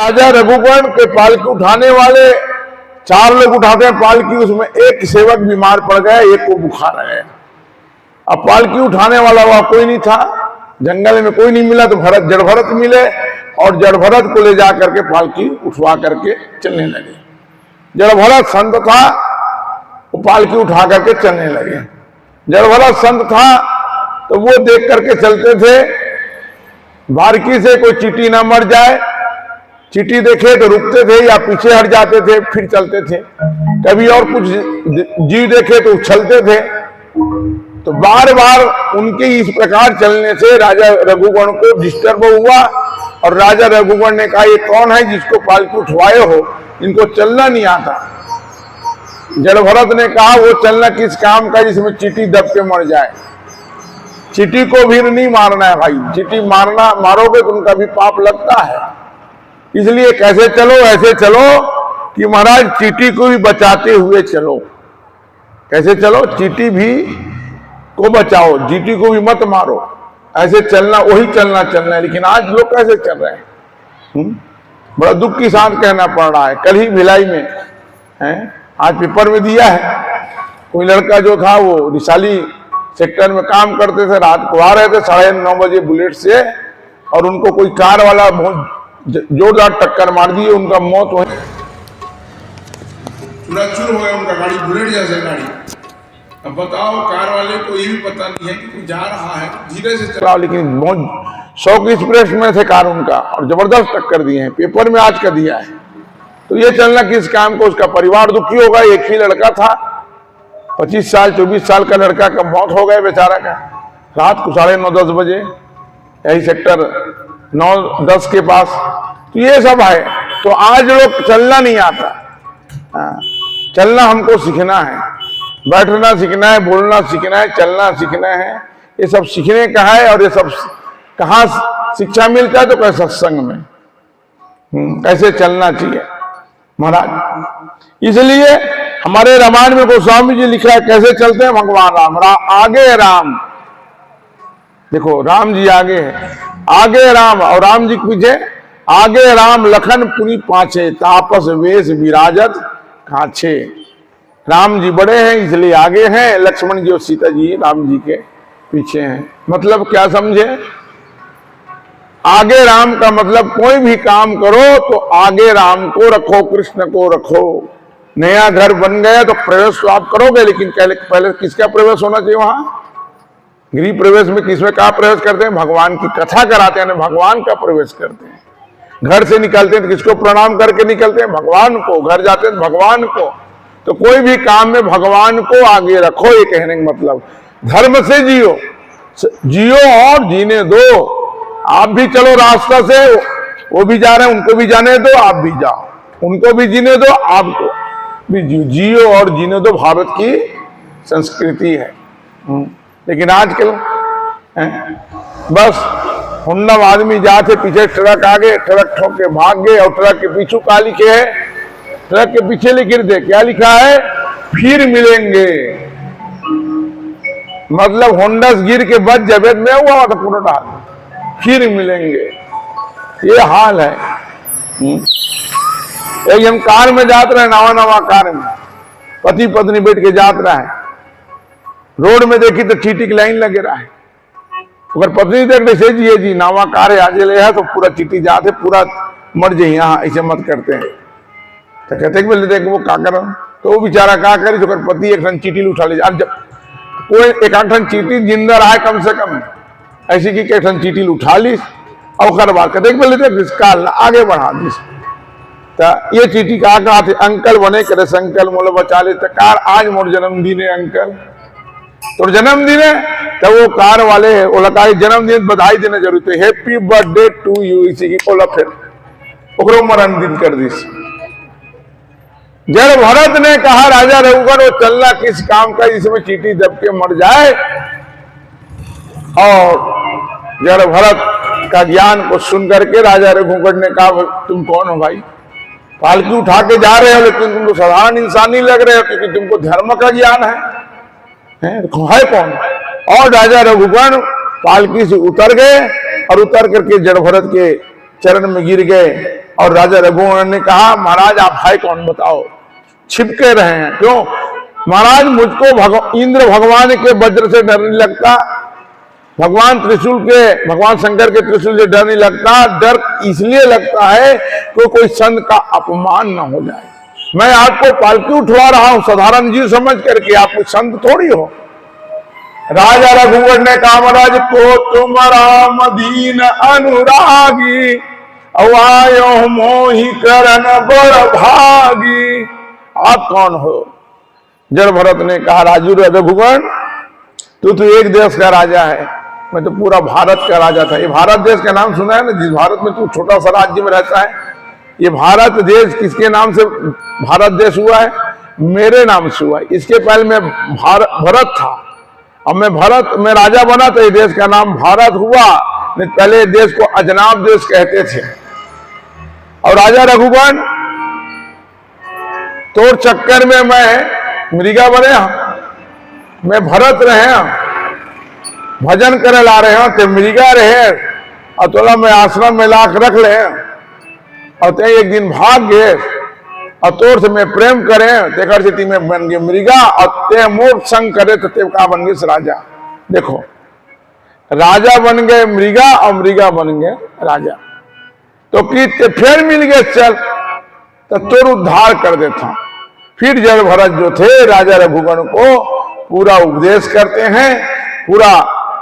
राजा रघुगण के पालकी उठाने वाले 4 लोग उठाते हैं पालकी, उसमें एक सेवक बीमार पड़ गया, एक को बुखार आ गया। अब पालकी उठाने वाला वह कोई नहीं था, जंगल में कोई नहीं मिला, तो जड़ भरत मिले और जड़ भरत को ले जा करके पालकी उठवा करके चलने लगे। जड़ भरत संत था, वो पालकी उठा करके चलने लगे। जड़ भरत संत था तो वो देख करके चलते थे, बारीकी से कोई चींटी ना मर जाए, चींटी देखे तो रुकते थे या पीछे हट जाते थे, फिर चलते थे। कभी और कुछ जीव देखे तो उछलते थे। तो बार बार उनके इस प्रकार चलने से राजा रघुगण को डिस्टर्ब हुआ और राजा रघुगण ने कहा, ये कौन है जिसको पालकी उठवाए हो, इनको चलना नहीं आता। जड़ भरत ने कहा, वो चलना किस काम का जिसमें चींटी दब के मर जाए। चींटी को भी नहीं मारना है भाई, चींटी मारोगे तो उनका भी पाप लगता है। इसलिए कैसे चलो, ऐसे चलो कि महाराज चींटी को भी बचाते हुए चलो। कैसे चलो, चींटी भी को बचाओ, चींटी को भी मत मारो, ऐसे चलना, वही चलना है। लेकिन आज लोग कैसे चल रहे हैं, बड़ा दुख के साथ कहना पड़ रहा है। कल ही भिलाई में है, आज पेपर में दिया है, कोई लड़का जो था वो रिसाली सेक्टर में काम करते थे, रात को आ रहे थे 9:30 बजे बुलेट से, और उनको कोई कार वाला बहुत जोरदार टक्कर मार दी, उनका मौत हो चूर हो गया उनका गाड़ी, बुलेट जैसे गाड़ी। अब बताओ, कार वाले को ये भी पता नहीं है कि कोई जा रहा है, धीरे से चलाओ, लेकिन बहुत 100 की स्पीड में थे कार उनका, और जबरदस्त टक्कर दिए हैं, पेपर में आज का दिया है। तो ये चलना किस काम को, उसका परिवार दुखी होगा। एक ही लड़का था, 25 साल 24 साल का लड़का का मौत हो गया बेचारा का, रात को 9:30-10 बजे, यही सेक्टर 9-10 के पास। तो ये सब है। तो आज लोग चलना नहीं आता, चलना हमको सीखना है, बैठना सीखना है, बोलना सीखना है, चलना सीखना है। ये सब सीखने का है। और ये सब कहाँ शिक्षा मिलता है, तो कैसे सत्संग में कैसे चलना चाहिए महाराज। इसलिए हमारे रामायण में गोस्वामी जी लिखा है, कैसे चलते हैं भगवान राम। आगे राम, देखो राम जी आगे है, आगे राम, और राम जी पीछे। आगे राम लखन पुनि पाछे, तापस वेश विराजत काछे। राम जी बड़े हैं इसलिए आगे हैं, लक्ष्मण जी और सीता जी राम जी के पीछे हैं। मतलब क्या समझे, आगे राम का मतलब कोई भी काम करो तो आगे राम को रखो, कृष्ण को रखो। नया घर बन गया तो प्रवेश तो आप करोगे, लेकिन पहले किसका प्रवेश होना चाहिए वहां, गृह प्रवेश में किसमें कहा प्रवेश करते हैं, भगवान की कथा कराते हैं, भगवान का प्रवेश करते हैं। घर से निकलते हैं तो किसको प्रणाम करके निकलते हैं, भगवान को। घर जाते हैं तो भगवान को। तो कोई भी काम में भगवान को आगे रखो, ये कहने का मतलब। धर्म से जियो और जीने दो। आप भी चलो रास्ता से, वो भी जा रहे हैं, उनको भी जाने दो, आप भी जाओ, उनको भी जीने दो, आपको भी जियो और जीने दो। भारत की संस्कृति है। लेकिन आजकल बस हुंडम आदमी जाते, पीछे ट्रक आगे, ट्रक ठोक के भाग गए, और ट्रक के पीछे क्या लिखे है, ट्रक के पीछे लिख दे, क्या लिखा है, फिर मिलेंगे। मतलब होंडा गिर के बच जबेद में हुआ था पूरा डाल, फिर मिलेंगे, ये हाल है। एक हम कार में जाते रहे, नवा कार में पति पत्नी बैठ के जाते रहे, रोड में देखी तो चींटी की लाइन लगे रहा है। अगर पत्नी देख रहे से जी नवा कार है आज ले है, तो पूरा चींटी जाते पूरा मर जाए, यहाँ ऐसे मत करते हैं। तो कहते देख वो का कर, तो वो बेचारा क्या करे, तो पति एक चींटी उठा ले। अब जब कोई एक चींटी जिंदा रहा है कम से कम, ऐसी की एक चींटी उठा ली, और बात कहते आगे बढ़ा दी। तो ये चींटी कहा थे, अंकल बने करे संकल मोल बचा ले। कार आज मोर जन्मदिन है अंकल, तो जन्मदिन है, तो वो कार वाले वो लगा जन्मदिन बधाई देने जरूरत है, हैप्पी बर्थडे टू यू, इसी की बोला फिर ओकरो मरण दिन कर दी। जड़ भरत ने कहा, राजा रघुगण वो चलना किस काम का जिसमें चींटी दब के मर जाए। और जड़ भरत का ज्ञान को सुन करके राजा रघुगण ने कहा, तुम कौन हो भाई, पालकी उठा के जा रहे हो, लेकिन तुम तो साधारण इंसान नहीं लग रहे हो, क्योंकि तुमको धर्म का ज्ञान है कौन। और राजा रघुगण पालकी से उतर गए, और उतर करके जड़ भरत के चरण में गिर गए। और राजा रघुवंश ने कहा महाराज आप है कौन बताओ, छिपके रहे हैं क्यों? महाराज मुझको इंद्र भगवान के वज्र से डर नहीं लगता, भगवान शंकर के त्रिशूल से डर नहीं लगता। डर इसलिए लगता है कि कोई संत का अपमान ना हो जाए। मैं आपको पालकी उठवा रहा हूं साधारण जीव समझ करके, आप कोई संत थोड़ी हो। राजा रघुवर ने कहा महाराज को तुम राम दीन अनुरागी, अवायो मोहि करन बड़ भागी। आप कौन हो? जड़ भरत ने कहा राजू रघुवर तू तो एक देश का राजा है, मैं तो पूरा भारत का राजा था। ये भारत देश का नाम सुना है ना, जिस भारत में तू छोटा सा राज्य में रहता है। ये भारत देश किसके नाम से भारत देश हुआ है? मेरे नाम से हुआ है। इसके पहले मैं भरत था, अब मैं राजा बना तो ये देश का नाम भारत हुआ, नहीं पहले देश को अजनाब देश कहते थे। और राजा रघुवन तोर चक्कर में मैं मृगा बने, मैं भरत रहे, भजन करे ला रहे हो ते मृगा रहे, और तोला मैं आश्रम में लाख रख ले, और ते एक दिन भाग गए और तोर से मैं प्रेम करें तेकर से मैं बन गए मृगा, और ते मोर संग करे तो ते का बन गए राजा। देखो राजा बन गए मृगा और मृगा बन गए राजा, तो कि फिर मिल गए चल तो तोर उद्धार कर देता। फिर जड़ भरत जो थे राजा रघुगण को पूरा उपदेश करते हैं, पूरा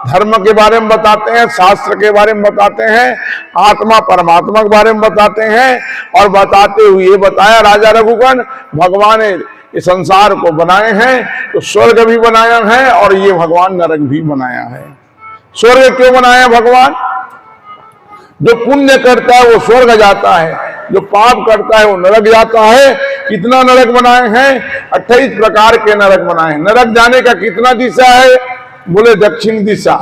धर्म के बारे में बताते हैं, शास्त्र के बारे में बताते हैं, आत्मा परमात्मा के बारे में बताते हैं। और बताते हुए ये बताया राजा रघुगण भगवान ने इस संसार को बनाए हैं तो स्वर्ग भी बनाया है और ये भगवान नरक भी बनाया है। स्वर्ग क्यों बनाया भगवान? जो पुण्य करता है वो स्वर्ग जाता है, जो पाप करता है वो नरक जाता है। कितना नरक बनाए हैं? 28 प्रकार के नरक बनाए हैं। नरक जाने का कितना दिशा है? बोले दक्षिण दिशा।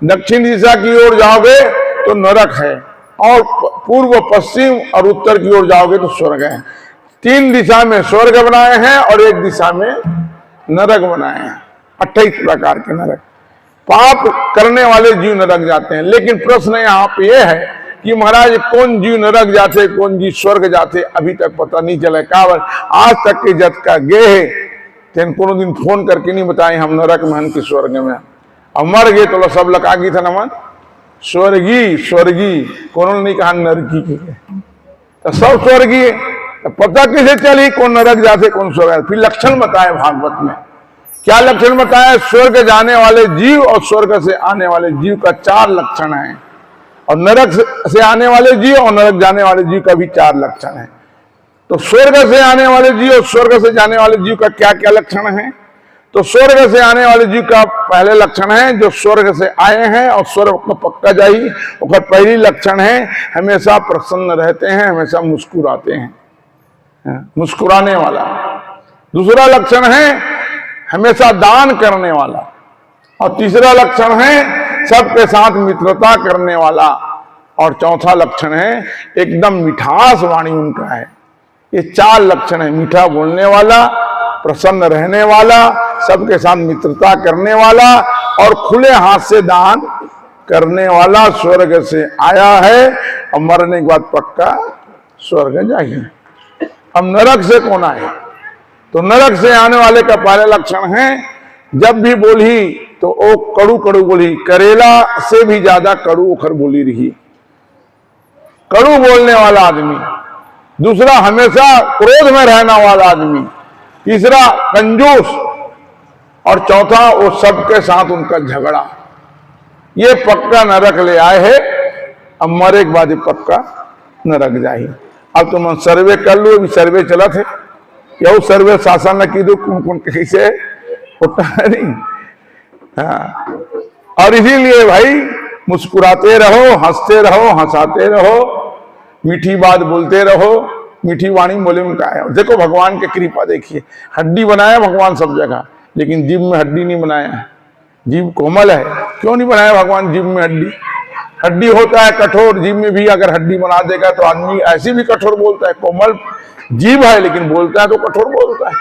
दक्षिण दिशा की ओर जाओगे तो नरक है, और पूर्व पश्चिम और उत्तर की ओर जाओगे तो स्वर्ग है। 3 दिशा में स्वर्ग बनाए हैं और 1 दिशा में नरक बनाए हैं। 28 प्रकार के नरक। पाप करने वाले जीव नरक जाते हैं। लेकिन प्रश्न यहाँ पे यह है कि महाराज कौन जीव नरक जाते कौन जीव स्वर्ग जाते अभी तक पता नहीं चला। काबर आज तक के जत का गे है तेन कोनो दिन फोन करके नहीं बताए हम नरक में हम कि स्वर्ग में। अब मर गए तो सब लकागी था नमन स्वर्गी कोनो नहीं कहा नरकी के, तो सब स्वर्गीय। तो पता कैसे चली कौन नरक जाते कौन स्वर्ग? फिर लक्षण बताए भागवत में। क्या लक्षण बताया? स्वर्ग जाने वाले जीव और स्वर्ग से आने वाले जीव का 4 लक्षण है, और नरक से आने वाले जीव और नरक जाने वाले जीव का भी 4 लक्षण है। तो स्वर्ग से आने वाले जीव और स्वर्ग से जाने वाले जीव का क्या क्या लक्षण है? तो स्वर्ग से आने वाले जीव का पहले लक्षण है जो स्वर्ग से आए हैं और स्वर्ग को पक्का जाई, और पहली लक्षण है हमेशा प्रसन्न रहते हैं, हमेशा मुस्कुराते हैं, मुस्कुराने वाला। दूसरा लक्षण है हमेशा दान करने वाला, और तीसरा लक्षण है सबके साथ मित्रता करने वाला, और चौथा लक्षण है एकदम मिठास वाणी उनका है। ये 4 लक्षण है, मीठा बोलने वाला, प्रसन्न रहने वाला, सबके साथ मित्रता करने वाला, और खुले हाथ से दान करने वाला। स्वर्ग से आया है और मरने के बाद पक्का स्वर्ग जाएगा। अब नरक से कौन आए? तो नरक से आने वाले का पहला लक्षण है जब भी बोली तो ओ कड़ू कड़ू बोली, करेला से भी ज्यादा कड़ू उखर बोली रही, कड़ू बोलने वाला आदमी। दूसरा हमेशा क्रोध में रहने वाला आदमी। तीसरा कंजूस, और चौथा वो सबके साथ उनका झगड़ा। ये पक्का नरक ले आए है। अब मरे के बाद पक्का नरक जाए। अब तुम सर्वे कर लो, अभी सर्वे चला थे यू सर्वे शासन न की दो कौन कौन कैसे होता है नहीं। हाँ, और इसीलिए भाई मुस्कुराते रहो, हंसते रहो, हंसाते रहो, मीठी बात बोलते रहो। मीठी वाणी बोले में क्या है? देखो भगवान की कृपा देखिए, हड्डी बनाया भगवान सब जगह, लेकिन जीभ में हड्डी नहीं बनाया है। जीभ कोमल है, क्यों नहीं बनाया भगवान जीभ में हड्डी? हड्डी होता है कठोर, जीभ में भी अगर हड्डी बना देगा तो आदमी ऐसे भी कठोर बोलता है। कोमल जीभ है लेकिन बोलता है तो कठोर बोलता है।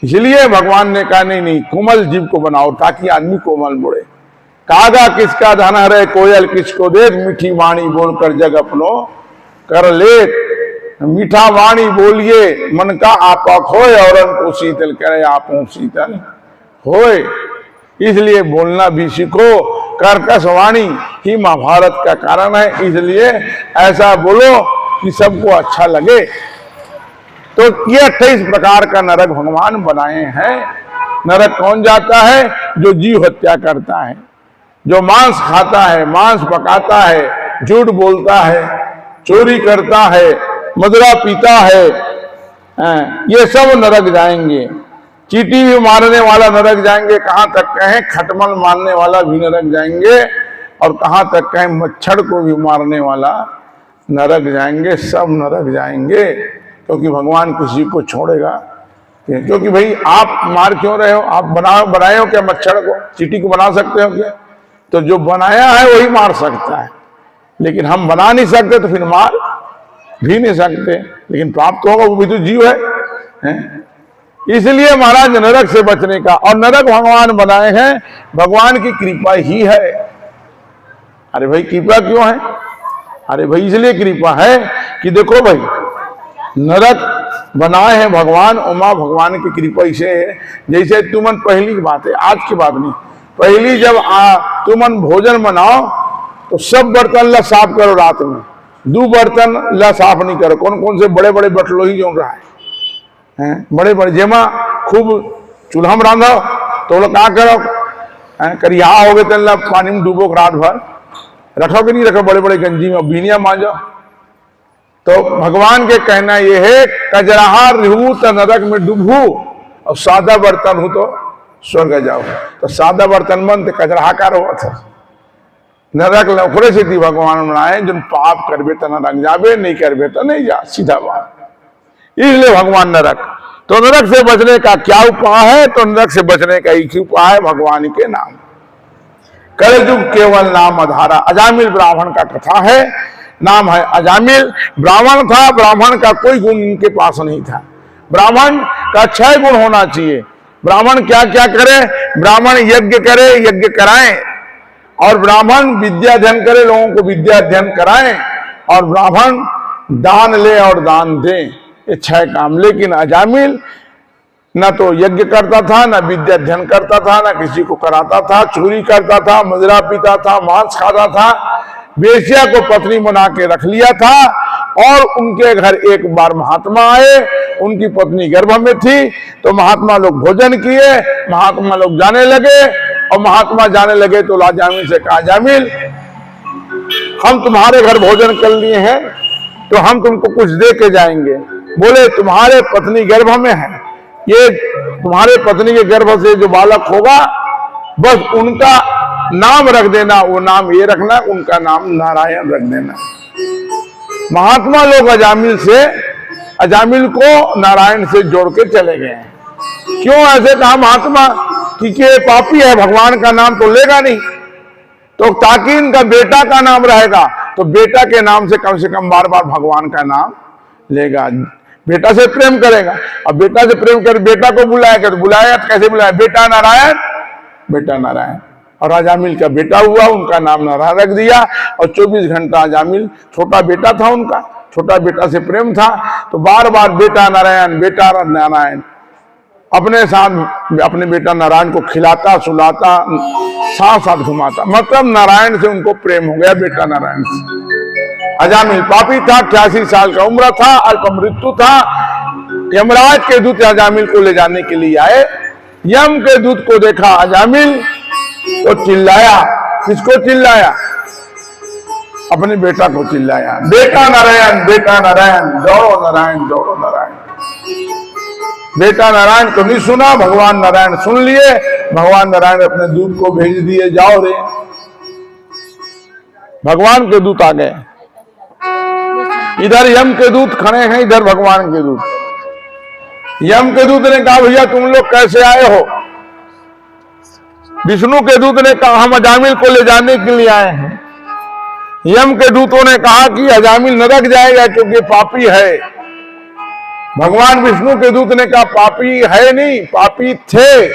इसलिए भगवान ने कहा नहीं नहीं कोमल जीभ को बनाओ ताकि आदमी कोमल बोले। कागा किसका धन हरे कोयल किसको दे, मीठी वाणी बोलकर जग अपनो कर लेत, मीठा वाणी बोलिए मन का आपा खोए, और को शीतल करे आपो शीतल होए। इसलिए बोलना भी सीखो, कर्कश वाणी ही महाभारत का कारण है। इसलिए ऐसा बोलो कि सबको अच्छा लगे। तो ये 28 प्रकार का नरक भगवान बनाए हैं। नरक कौन जाता है? जो जीव हत्या करता है, जो मांस खाता है, मांस पकाता है, झूठ बोलता है, चोरी करता है, मदिरा पीता है, ये सब नरक जाएंगे। चींटी भी मारने वाला नरक जाएंगे। कहां तक कहें खटमल मारने वाला भी नरक जाएंगे, और कहां तक कहें मच्छर को भी मारने वाला नरक जाएंगे। सब नरक जाएंगे, क्योंकि भगवान किसी को छोड़ेगा। क्योंकि भाई आप मार क्यों रहे हो? आप बनाए हो क्या मच्छर को? चींटी को बना सकते हो क्या? तो जो बनाया है वही मार सकता है, लेकिन हम बना नहीं सकते, तो फिर मार भी नहीं सकते। लेकिन प्राप्त होगा, वो भी तो जीव है? इसलिए महाराज नरक से बचने का, और नरक भगवान बनाए हैं, भगवान की कृपा ही है। अरे भाई कृपा क्यों है? अरे भाई इसलिए कृपा है कि देखो भाई, नरक बनाए हैं भगवान, उमा भगवान की कृपा इसे है। जैसे तुमन, पहली बात है, आज की बात नहीं, पहली जब तुमन भोजन बनाओ तो सब बर्तन ला साफ करो रात में, 2 बर्तन ला साफ नहीं करो। कौन कौन से बड़े बड़े बटलो ही जो रहा है, बड़े बड़े जेमा खूब चूल्हा में रांधो तो लोग क्या करो, करिया हो गए तो पानी में डूबो रात भर, रखो कि नहीं रखो, बड़े बड़े गंजी में बीनिया मांजो। तो भगवान के कहना यह है, कजराहा रहू तो नरक में डूबू, और सादा बर्तन हो तो स्वर्ग जाओ। तो सादा बर्तन मन तो कजराहा का हुआ था। नरक लौकरे से भगवान बनाए, जो पाप करबे तो नरक जाबे, नहीं करबे तो नहीं जा, सीधा बात। इसलिए भगवान नरक। तो नरक से बचने का क्या उपाय है? तो नरक से बचने का एक ही उपाय है, भगवान के नाम। कलयुग केवल नाम आधारा। अजामिल ब्राह्मण का कथा है, नाम है अजामिल। ब्राह्मण था, ब्राह्मण का कोई गुण इनके पास नहीं था। ब्राह्मण का 6 गुण होना चाहिए। ब्राह्मण क्या क्या करे? ब्राह्मण यज्ञ करे, यज्ञ कराएं, और ब्राह्मण विद्या अध्ययन करे, लोगों को विद्या अध्ययन कराएं, और ब्राह्मण दान ले और दान दे। ये 6 काम। लेकिन अजामिल न तो यज्ञ करता था, न विद्या अध्ययन करता था, न किसी को कराता था, चोरी करता था, मदिरा पीता था, मांस खाता था, बेश्या को पत्नी बना के रख लिया था। और उनके घर एक बार महात्मा आए, उनकी पत्नी गर्भ में थी, तो महात्मा लोग भोजन किए, महात्मा लोग जाने लगे, और महात्मा जाने लगे तो अजामिल से कहा, अजामिल हम तुम्हारे घर भोजन कर लिए हैं, तो हम तुमको कुछ दे के जाएंगे। बोले तुम्हारे पत्नी गर्भ में है, ये तुम्हारे पत्नी के गर्भ से जो बालक होगा, बस उनका नाम रख देना, वो नाम ये रखना, उनका नाम नारायण रख देना। महात्मा लोग अजामिल को नारायण से जोड़ के चले गए। क्यों ऐसे कहा महात्मा? क्योंकि ये पापी है, भगवान का नाम तो लेगा नहीं, तो ताकि इनका बेटा का नाम रहेगा, तो बेटा के नाम से कम बार बार भगवान का नाम लेगा, बेटा से प्रेम करेगा। अब बेटा से प्रेम कर बेटा को बुलाएगा, तो बुलाएगा तो कैसे बुलाया? बेटा नारायण, बेटा नारायण। और अजामिल का बेटा हुआ, उनका नाम नारायण रख दिया। और 24 घंटा अजामिल, छोटा बेटा था उनका, छोटा बेटा से प्रेम था, तो बार बार बेटा नारायण, बेटा नारायण अपने साथ, अपने बेटा नारायण को खिलाता, सुलाता, साथ साथ घुमाता। मतलब नारायण से उनको प्रेम हो गया, बेटा नारायण से। अजामिल पापी था, 88 साल का उम्र था, अल्प मृत्यु था। यमराज के दूत अजामिल को ले जाने के लिए आए। यम के दूत को देखा अजामिल तो चिल्लाया। किसको चिल्लाया? अपने बेटा को चिल्लाया, बेटा नारायण, बेटा नारायण, दौड़ो नारायण, दौड़ो नारायण। बेटा नारायण को नहीं सुना, भगवान नारायण सुन लिए। भगवान नारायण अपने दूत को भेज दिए, जाओ रे। भगवान के दूत आ गए, इधर यम के दूत खड़े हैं, इधर भगवान के दूत। यम के दूत ने कहा, भैया तुम लोग कैसे आए हो? विष्णु के दूत ने कहा, हम अजामिल को ले जाने के लिए आए हैं। यम के दूतों ने कहा कि अजामिल नरक जाएगा क्योंकि पापी है। भगवान विष्णु के दूत ने कहा, पापी है नहीं, पापी थे,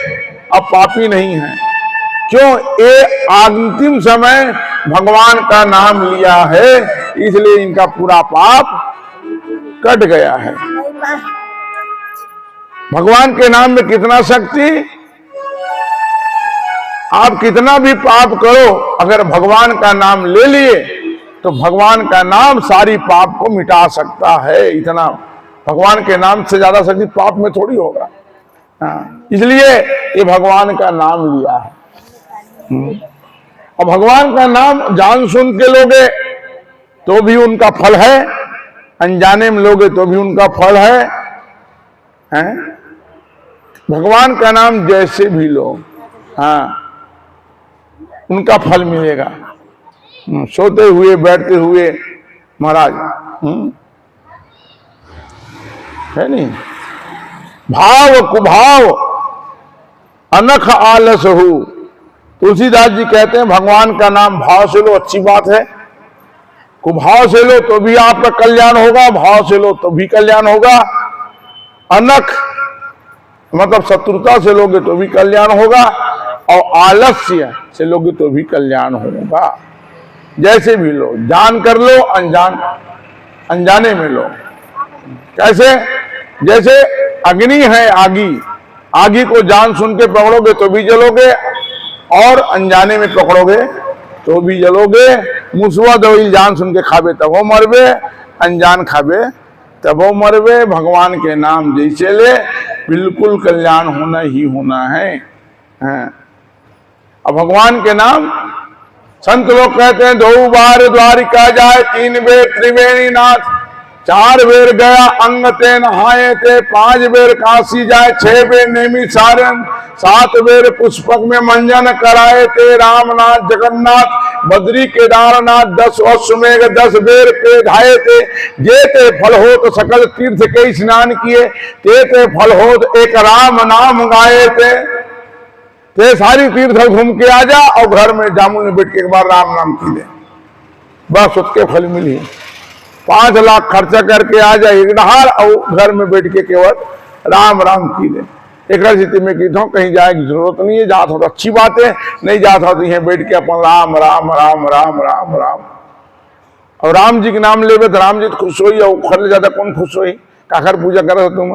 अब पापी नहीं है। क्यों? ये अंतिम समय भगवान का नाम लिया है, इसलिए इनका पूरा पाप कट गया है। भगवान के नाम में कितना शक्ति, आप कितना भी पाप करो, अगर भगवान का नाम ले लिए तो भगवान का नाम सारी पाप को मिटा सकता है। इतना भगवान के नाम से ज्यादा शक्ति पाप में थोड़ी होगा। इसलिए ये भगवान का नाम लिया है। और भगवान का नाम जान सुन के लोगे तो भी उनका फल है, अनजाने में लोगे तो भी उनका फल है, हैं? भगवान का नाम जैसे भी लो, हाँ, उनका फल मिलेगा। सोते हुए बैठते हुए महाराज, है नहीं? भाव कुभाव अनख आलस हो। तुलसीदास जी कहते हैं भगवान का नाम भाव से लो, अच्छी बात है। कुभाव से लो तो भी आपका कल्याण होगा, भाव से लो तो भी कल्याण होगा। अनख मतलब शत्रुता से लोगे तो भी कल्याण होगा, और आलस्य से लोगे तो भी कल्याण होगा। जैसे भी लो, जान कर लो, अनजाने में लो। कैसे? जैसे अग्नि है, आगी को जान सुन के पकड़ोगे तो भी जलोगे, और अनजाने में पकड़ोगे तो भी जलोगे। मुसवा दवाई जान सुन के खाबे तब वो मरबे, अनजान खाबे तब वो मरबे। भगवान के नाम जैसे ले, बिल्कुल कल्याण होना ही होना है। अब भगवान के नाम, संत लोग कहते हैं 2 बार द्वारिका जाए, 3 बेर त्रिवेणी नाथ, 4 बेर गया अंग ते नहाए थे, 5 बेर काशी जाए, 6 बेर नेमी सारन, 7 बेर पुष्पक में मंजन कराए थे। रामनाथ जगन्नाथ बद्री केदारनाथ, 10 अश्वमेघ 10 बेर पे धाये थे। जेते फल हो तो सकल तीर्थ के स्नान किए, तेते फल हो तो एक राम नाम गाए थे। ते सारी तीर्थ घूम के आ जा, और घर में जामुन में बैठ के एक बार राम नाम की दे, बस उसके फल मिली। 5 लाख खर्चा करके आ जाए एक डहार, और घर में बैठ के केवल राम राम की दे। एक स्थिति में कहता हूँ कहीं जाए की जरूरत नहीं है, जात हो तो अच्छी बात है, नहीं जात हो तो यहीं बैठ के अपन राम राम राम राम राम राम। और राम जी के नाम लेवे तो राम जी तो खुश हुई, और खर ले ज्यादा कौन खुश हुई? काखर पूजा करे तुम,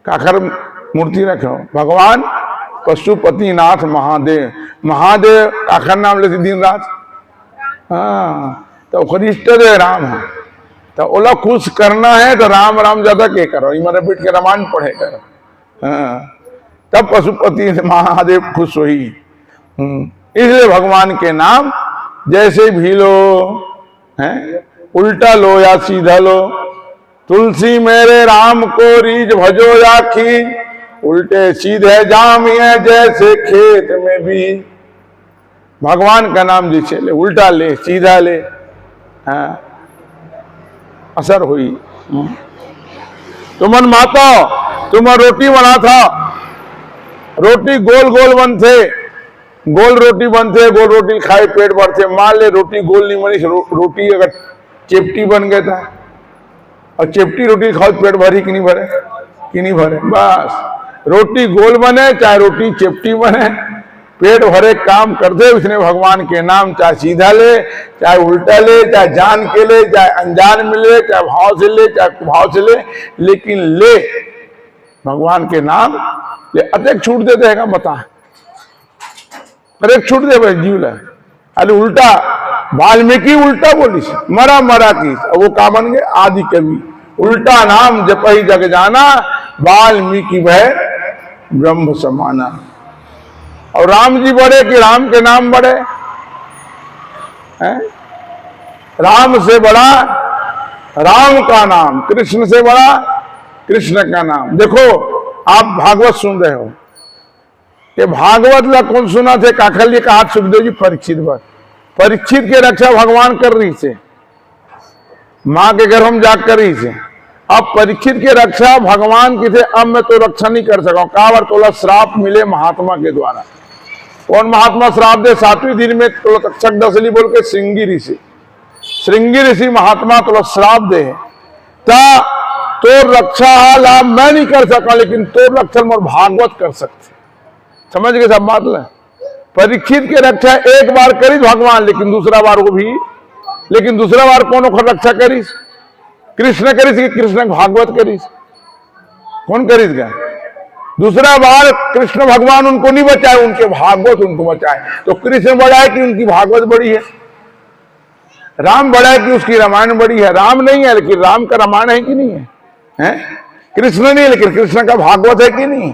काखर मूर्ति रखो। भगवान पशुपतिनाथ महादेव, महादेव काखर नाम लेते दिन रात। हाँ, तो इष्ट देव राम है, तो ओला खुश करना है तो राम राम ज्यादा के करो, इमरे बैठ के रामायण पढ़े करो। हाँ, तब पशुपति महादेव खुश हुई। इसलिए भगवान के नाम जैसे भी लो, हैं, उल्टा लो या सीधा लो। तुलसी मेरे राम को रीझ भजो राखी, उल्टे सीधे जामिए जैसे खेत में भी। भगवान का नाम जैसे ले, उल्टा ले सीधा ले, हाँ, असर हुई। तुमन माता तुम रोटी बना था, रोटी गोल गोल बनते, गोल रोटी बनते, गोल रोटी खाए पेट भरते। मान ले रोटी गोल नहीं बनी, रोटी अगर चेपटी बन गया था, और चेपटी रोटी खाओ पेट भरी कि नहीं भरे? कि नहीं भरे? बस रोटी गोल बने चाहे रोटी चेपटी बने, पेट भरे काम कर दे। उसने भगवान के नाम चाहे सीधा ले, चाहे उल्टा ले, चाहे जान के ले, चाहे अनजान में ले, चाहे भाव से ले, चाहे कुभाव से ले, लेकिन ले भगवान के नाम ले। अतेक छूट दे देगा, बता अरे छूट दे भाई जीव ला। अरे उल्टा वाल्मीकि उल्टा बोली, मरा मरा की, वो का बन गए आदि कवि। उल्टा नाम जपहि जग जाना, वाल्मीकि वह ब्रह्म समाना। और राम जी बड़े कि राम के नाम बड़े हैं? राम से बड़ा राम का नाम, कृष्ण से बड़ा कृष्ण का नाम। देखो आप भागवत सुन रहे हो, ये भागवत ला कौन सुना थे? काखल का हाथ सुखदेव जी परीक्षित पर, परीक्षित के रक्षा भगवान कर रही से, मां के गर्भ में जाग कर रही से। अब परीक्षित के रक्षा भगवान की थे, अब मैं तो रक्षा नहीं कर सका। कावर तोला श्राप मिले महात्मा के द्वारा। कौन महात्मा श्राप दे? 7वें दिन में तोला तक्षक दसली बोल के श्रृंगी ऋषि, श्रृंगी ऋषि महात्मा तोला श्राप दे ता तो रक्षा लाभ मैं नहीं कर सका, लेकिन तो रक्षा मोर भागवत कर सकते। समझ गए सब बात ले? परीक्षित की रक्षा एक बार करी भगवान, लेकिन दूसरा बार वो भी, लेकिन दूसरा बार कौन ओखर रक्षा करीस? कृष्ण करीस कि कृष्ण भागवत करीस? कौन करीस क्या? दूसरा बार कृष्ण भगवान उनको नहीं बचाए, उनके भागवत उनको बचाए। तो कृष्ण बड़ा है कि उनकी भागवत बड़ी है, राम बड़ा है कि उसकी रामायण बड़ी है? राम नहीं है लेकिन राम का रामायण है कि नहीं है? हैं? कृष्ण नहीं लेकिन कृष्ण का भागवत है कि नहीं?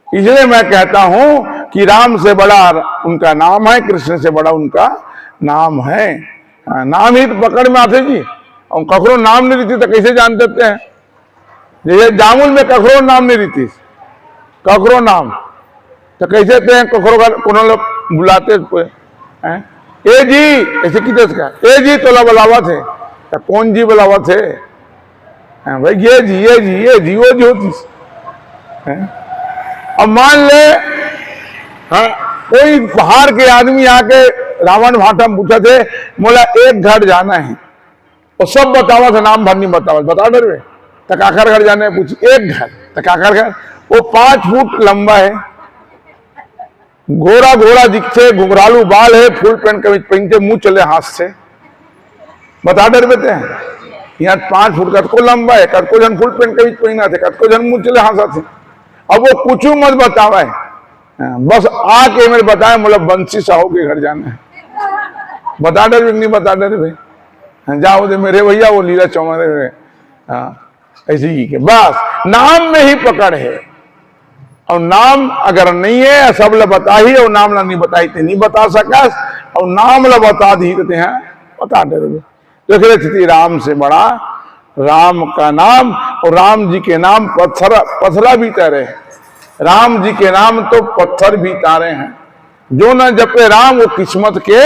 इसलिए मैं कहता हूं कि राम से बड़ा उनका नाम है, कृष्ण से बड़ा उनका नाम है। नाम ही तो पकड़ में आते जी, और ककरो नाम नहीं रहती तो कैसे जान देते हैं? जैसे जामुन में ककरो नाम नहीं रहती, ककरो नाम तो कैसे हैं? ककरो का लोग बुलाते हैं, ए जी ऐसे कितने का ए जी तो बुलावा थे, तो कौन जी बुलावा थे? भाई ये जी ये जी ये जी वो जी होती। अब मान ले कोई बाहर के आदमी आके रावण भाटा में पूछा थे, बोला एक घर जाना है, और सब बतावा था, नाम भर नहीं बतावा, बता डर तकाकर घर जाने पूछी, एक घर तकाकर घर, वो 5 फुट लंबा है, घोड़ा घोड़ा दिखते, घुंघरालू बाल है, फुल पैंट कमीज पहनते, मुंह चले हाथ से, बता डर बेते हैं। यहाँ 5 फुट कट को लंबा है, कट को जन फुल पैंट कमीज पहना थे, कट को जन मुंह चले हाथ से। अब वो कुछ मत बतावा है, बस आके मेरे बताए, मतलब बंसी साहू के घर जाना है, बता डर नहीं बता डर भाई, जाओ दे मेरे भैया वो लीला चौमारे। ऐसे ही के बस नाम में ही पकड़ है, और नाम अगर नहीं है सब ल बता ही, और नाम ला नहीं बताई थे नहीं बता सकस, और नाम ला बता दी थे हैं बता डर। देख रहे थे राम से बड़ा राम का नाम, और राम जी के नाम पत्थरा भी तैरे, राम जी के नाम तो पत्थर भी तारे हैं, जो न जपे राम वो किस्मत के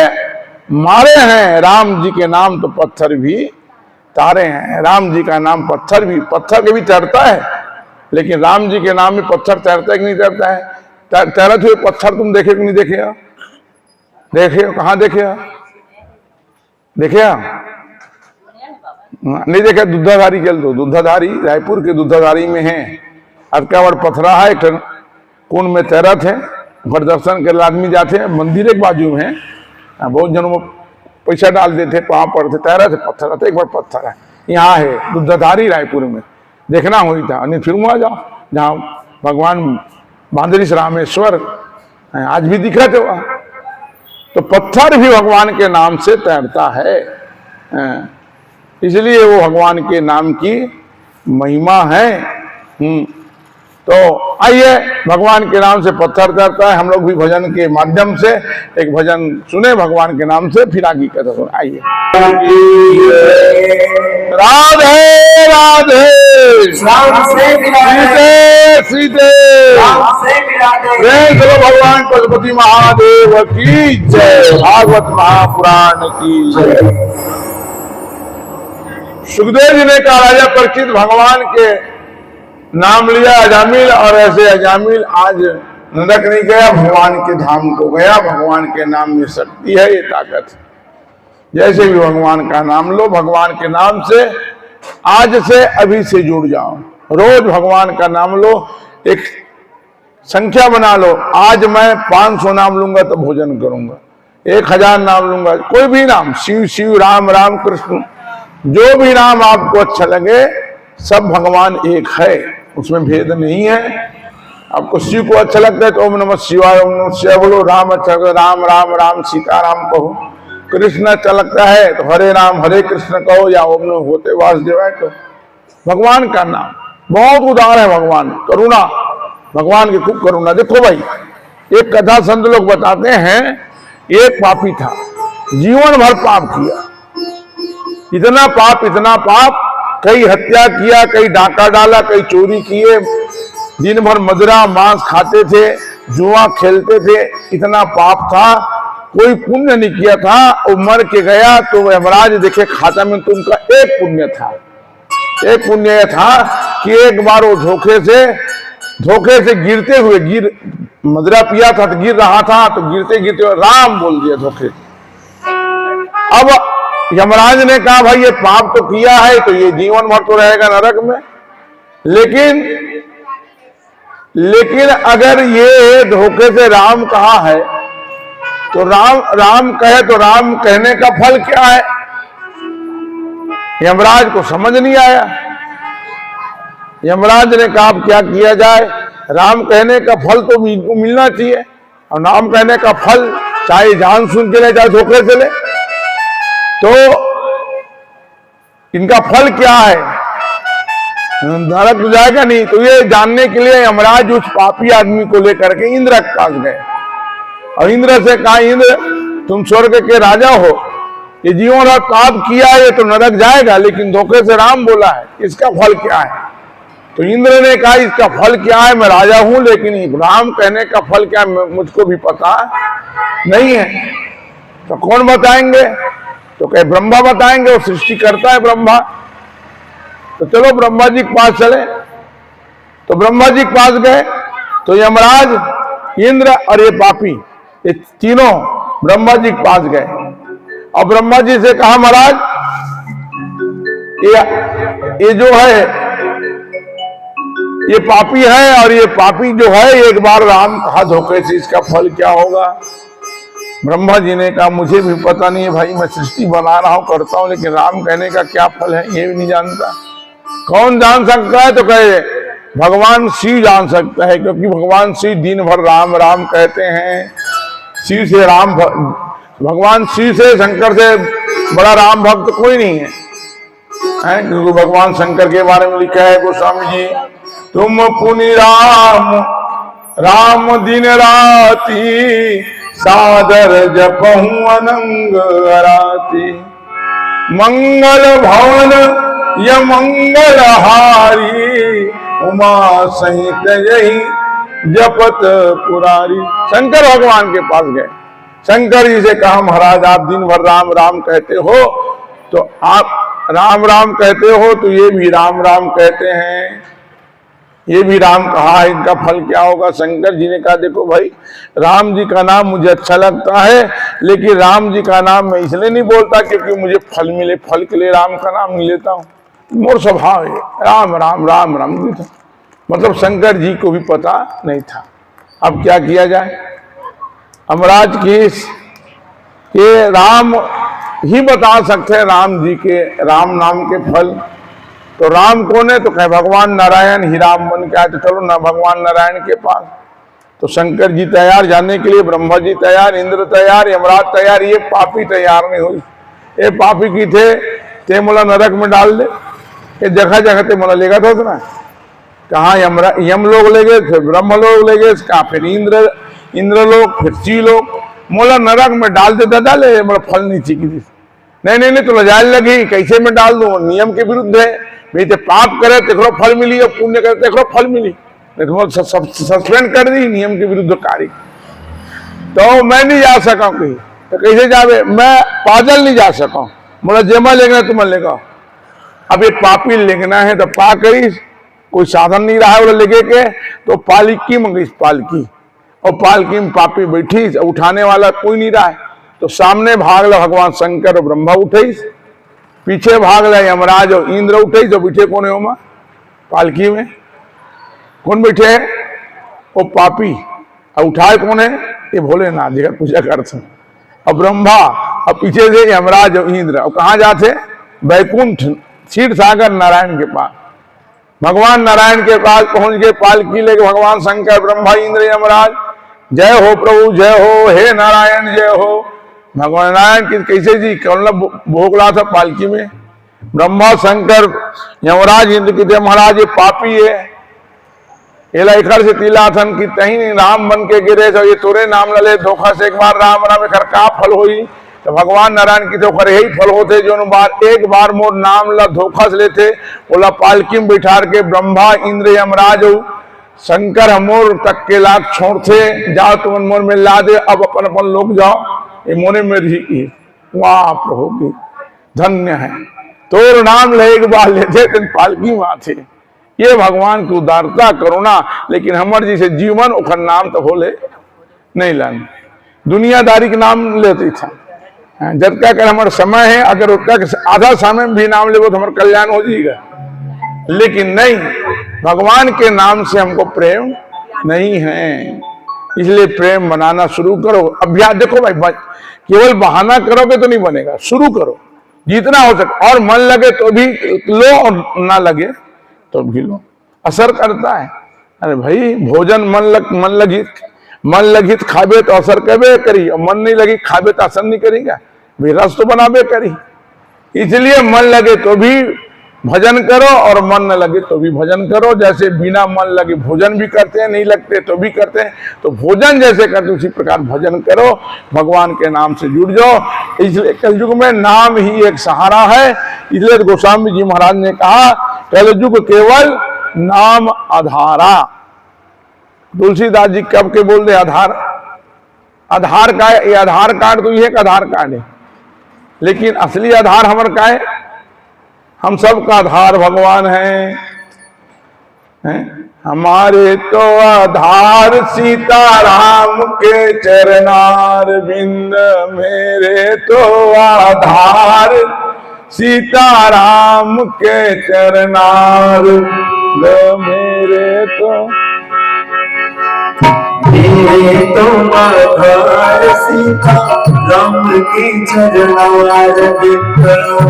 मारे हैं, राम जी के नाम तो पत्थर भी तारे हैं। राम जी का नाम पत्थर के भी तैरता है, लेकिन राम जी के नाम में पत्थर तैरता है कि नहीं तैरता है? तैरते हुए पत्थर तुम देखे कि नहीं देखे? देखे कहाँ देखे? देखे नहीं देखे? दुधाधारी चल दो, दुधाधारी रायपुर के दुधाधारी में है, अटका बड़ पथरा है, एक कुंड में तैरत है, घर दर्शन के आदमी जाते हैं, मंदिर एक बाजू में है, बहुत जनों पैसा डाल देते, वहां पड़ते तैरा थे, पत्थर था, एक बार पत्थर है, यहाँ है दुधाधारी रायपुर में, देखना हुई था। नहीं फिर वहां जाओ जहाँ भगवान बांदरीश रामेश्वर आज भी दिख रहे थे वहां, तो पत्थर भी भगवान के नाम से तैरता है, इसलिए वो भगवान के नाम की महिमा है। तो आइए भगवान के नाम से पत्थर तैरता है, हम लोग भी भजन के माध्यम से एक भजन सुने भगवान के नाम से, फिर आगे कहते सुने। आइए राधे राधे सीते सीते चलो भगवान पशुपति महादेव की जय, भागवत महापुराण की जय। सुखदेव जी ने कहा राजा परीक्षित भगवान के नाम लिया अजामिल, और ऐसे अजामिल आज नरक नहीं गया, भगवान के धाम को गया। भगवान के नाम में शक्ति है, ये ताकत है। जैसे भी भगवान का नाम लो, भगवान के नाम से आज से अभी से जुड़ जाओ, रोज भगवान का नाम लो, एक संख्या बना लो, आज मैं 500 नाम लूंगा तो भोजन करूंगा, 1000 नाम लूंगा, कोई भी नाम, शिव शिव राम राम कृष्ण, जो भी नाम आपको अच्छा लगे, सब भगवान एक है, उसमें भेद नहीं है। आपको शिव को अच्छा लगता है तो ओम नमः शिवाय, ओम नमः शिवाय बोलो, राम अच्छा लगता है राम राम राम सीताराम कहो, कृष्ण अच्छा लगता है तो हरे राम हरे कृष्ण कहो, या ओम नमः होते वासुदेवाय कहो। भगवान का नाम बहुत उदार है, भगवान करुणा, भगवान की खूब करुणा। देखो भाई, एक कथा संत लोग बताते हैं, एक पापी था, जीवन भर पाप किया, इतना पाप, कई हत्या किया, कई डाका डाला, कई चोरी किए, दिन भर मदिरा मांस खाते थे, जुआ खेलते थे, इतना पाप था, कोई पुण्य नहीं किया था। वो मर के गया तो यमराज देखे खाता में तो उनका एक पुण्य था, एक पुण्य था कि एक बार वो धोखे से गिरते हुए मदिरा पिया था तो गिर रहा था, तो गिरते गिरते राम बोल दिया धोखे। अब यमराज ने कहा भाई ये पाप तो किया है तो ये जीवन भर तो रहेगा नरक में, लेकिन अगर ये धोखे से राम कहा है तो राम कहे तो राम कहने का फल क्या है, यमराज को समझ नहीं आया। यमराज ने कहा अब क्या किया जाए, राम कहने का फल तो मिलना चाहिए, और राम कहने का फल चाहे जान सुन के ले चाहे धोखे से ले, तो इनका फल क्या है, नरक तो जाएगा नहीं। तो ये जानने के लिए यमराज उस पापी आदमी को लेकर के इंद्र के पास गए, और इंद्र से कहा इंद्र तुम स्वर्ग के राजा हो, ये जीवन और पाप किया है तो नरक जाएगा, लेकिन धोखे से राम बोला है, इसका फल क्या है। तो इंद्र ने कहा इसका फल क्या है, मैं राजा हूं लेकिन राम कहने का फल क्या है मुझको भी पता नहीं है, तो कौन बताएंगे। तो कहे ब्रह्मा बताएंगे, वो सृष्टि करता है ब्रह्मा। तो चलो ब्रह्मा जी के पास चले। तो ब्रह्मा जी के पास गए तो यमराज, इंद्र और ये पापी, ये तीनों ब्रह्मा जी के पास गए, और ब्रह्मा जी से कहा महाराज ये जो है ये पापी है, और ये पापी जो है एक बार राम कहा धोखे से, इसका फल क्या होगा। ब्रह्मा जी ने कहा मुझे भी पता नहीं है भाई, मैं सृष्टि बना रहा हूं करता हूं, लेकिन राम कहने का क्या फल है ये भी नहीं जानता। कौन जान सकता है, तो कहे भगवान शिव जान सकता है, क्योंकि भगवान शिव दिन भर राम राम कहते हैं। शिव से राम भगवान शिव से शंकर से बड़ा राम भक्त कोई नहीं है, क्योंकि भगवान शंकर के बारे में लिखा है गोस्वामी जी, तुम पुनि राम राम दिन राती, सादर जपहु अनंग राती, मंगल भवन य मंगल हारी, उमा सहित यही जपत पुरारी। शंकर भगवान के पास गए, शंकर जी से कहा महाराज आप दिन भर राम राम कहते हो, तो आप राम राम कहते हो तो ये भी राम राम कहते हैं, ये भी राम कहा, इनका फल क्या होगा। शंकर जी ने कहा देखो भाई, राम जी का नाम मुझे अच्छा लगता है, लेकिन राम जी का नाम मैं इसलिए नहीं बोलता क्योंकि मुझे फल मिले, फल के लिए राम का नाम नहीं लेता हूं, मोर स्वभाव है राम राम राम राम जी था। मतलब शंकर जी को भी पता नहीं था। अब क्या किया जाए, यमराज के राम ही बता सकते हैं राम जी के राम नाम के फल। तो राम कौन है, तो कहे भगवान नारायण ही राम बन के आए, तो चलो ना भगवान नारायण के पास। तो शंकर जी तैयार जाने के लिए, ब्रह्मा जी तैयार, इंद्र तैयार, यमराज तैयार, ये पापी तैयार नहीं हुई। ये पापी की थे ते मोला नरक में डाल दे, ये जगह जगह ते मोला लेगा तो ना, कहाँ यम लोग ले गए, फिर ब्रह्म लोग ले गए, कहा फिर इंद्र लोग, फिर ची लोग, मोला नरक में डाल दे दादा, ले मोला फल नहीं चाहिए। नहीं तो लजाल लगी, कैसे मैं डाल दूं, नियम के विरुद्ध है भाई, तो पाप करे तेखरो फल मिली और पुण्य करे तेखरो फल मिली, सस्पेंड कर दी, नियम के विरुद्ध कार्य। तो मैं नहीं जा सका कहीं, तो कैसे जावे, मैं पैदल नहीं जा सका, बोला जेमा लेना तुम लेगा। अब ये पापी लेना है तो पा करी, कोई साधन नहीं रहा है, बोला लेके के, तो पालकी मंगी, पालकी, और पालकी में पापी बैठी, उठाने वाला कोई नहीं रहा है। तो सामने भाग ला भगवान शंकर और ब्रह्मा उठे, पीछे भाग ला यमराज और इंद्र उठे। जो बैठे कौन है ओमा पालकी में, कौन बैठे है, वो पापी, और उठाए कौन है, ये भोलेनाथ जी का पूजा करते हैं, और ब्रह्मा, और पीछे से यमराज और इंद्र। और कहाँ जाते, वैकुंठ क्षीर सागर नारायण के पास। भगवान नारायण के पास पहुंच गए, पालकी लेके भगवान शंकर, ब्रह्मा, इंद्र, यमराज, जय हो प्रभु जय हो, हे नारायण जय हो। भगवान नारायण की कैसे जी कौन भोग रहा था पालकी में, ब्रह्मा शंकर यमराज इंद्र की, महाराज ये पापी है, ये इखर से तिलाथन की तही राम बन के गिरे, जो ये तोरे नाम लले धोखा से, एक बार राम राम एकर का फल होई। तो भगवान नारायण की तो यही फल होते, जो एक बार मोर नाम ला धोखा से लेते, बोला पालकी में बैठा के ब्रह्मा इंद्र यमराज शंकर हमोर तक के लाख छोड़ते, जाओ तुम मोर में ला दे, अब अपन अपन लोग जाओ, ये मोने में रही। वाह प्रभु की धन्य है, तोर नाम ले एक बार लेते तेन पालकी माथे। ये भगवान की उदारता करुणा, लेकिन हमर जैसे जीवन उखर नाम तो बोले नहीं लान, दुनियादारी के नाम लेते था। जब क्या कर हमारा समय है, अगर उसका आधा समय भी नाम ले तो हमारा कल्याण हो जाएगा, लेकिन नहीं, भगवान के नाम से हमको प्रेम नहीं है। इसलिए प्रेम बनाना शुरू करो। अभ्यास देखो भाई, केवल बहाना करोगे तो नहीं बनेगा, शुरू करो जितना हो सके। और मन लगे तो भी लो और ना लगे तो भी लो, असर करता है। अरे भाई भोजन मन लगित खाबे तो असर करबे करी, और मन नहीं लगी खाबे तो असर नहीं करेगा भाई, रस तो बनाबे करी। इसलिए मन लगे तो भी भजन करो और मन न लगे तो भी भजन करो। जैसे बिना मन लगे भोजन भी करते हैं, नहीं लगते तो भी करते हैं, तो भोजन जैसे करते उसी प्रकार भजन करो, भगवान के नाम से जुड़ जाओ। इसलिए कलयुग में नाम ही एक सहारा है। इसलिए गोस्वामी जी महाराज ने कहा कलयुग केवल नाम आधारा। तुलसीदास जी कब के बोल दे आधार का है, ये आधार कार्ड तो ये एक आधार कार्ड है, लेकिन असली आधार हमारे का है, हम सबका आधार भगवान हैं। हमारे तो आधार सीताराम के चरनार बिंद, मेरे तो आधार सीताराम के चरनार मेरे तो आधार सीताराम की चरनार बिंद,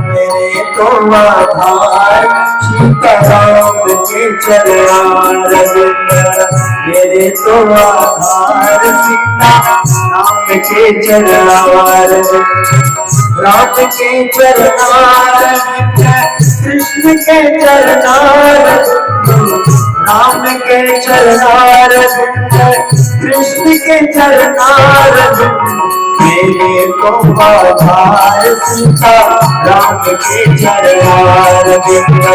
मेरे तो आधार सीताराम की चरनार बिंद, मेरे तो आधार सीताराम के चरनार राम के चरनार कृष्ण के चरनार, राम के चरनार कृष्ण के चरनार, मेरे तो आधार सीताराम के चरनार बिंद,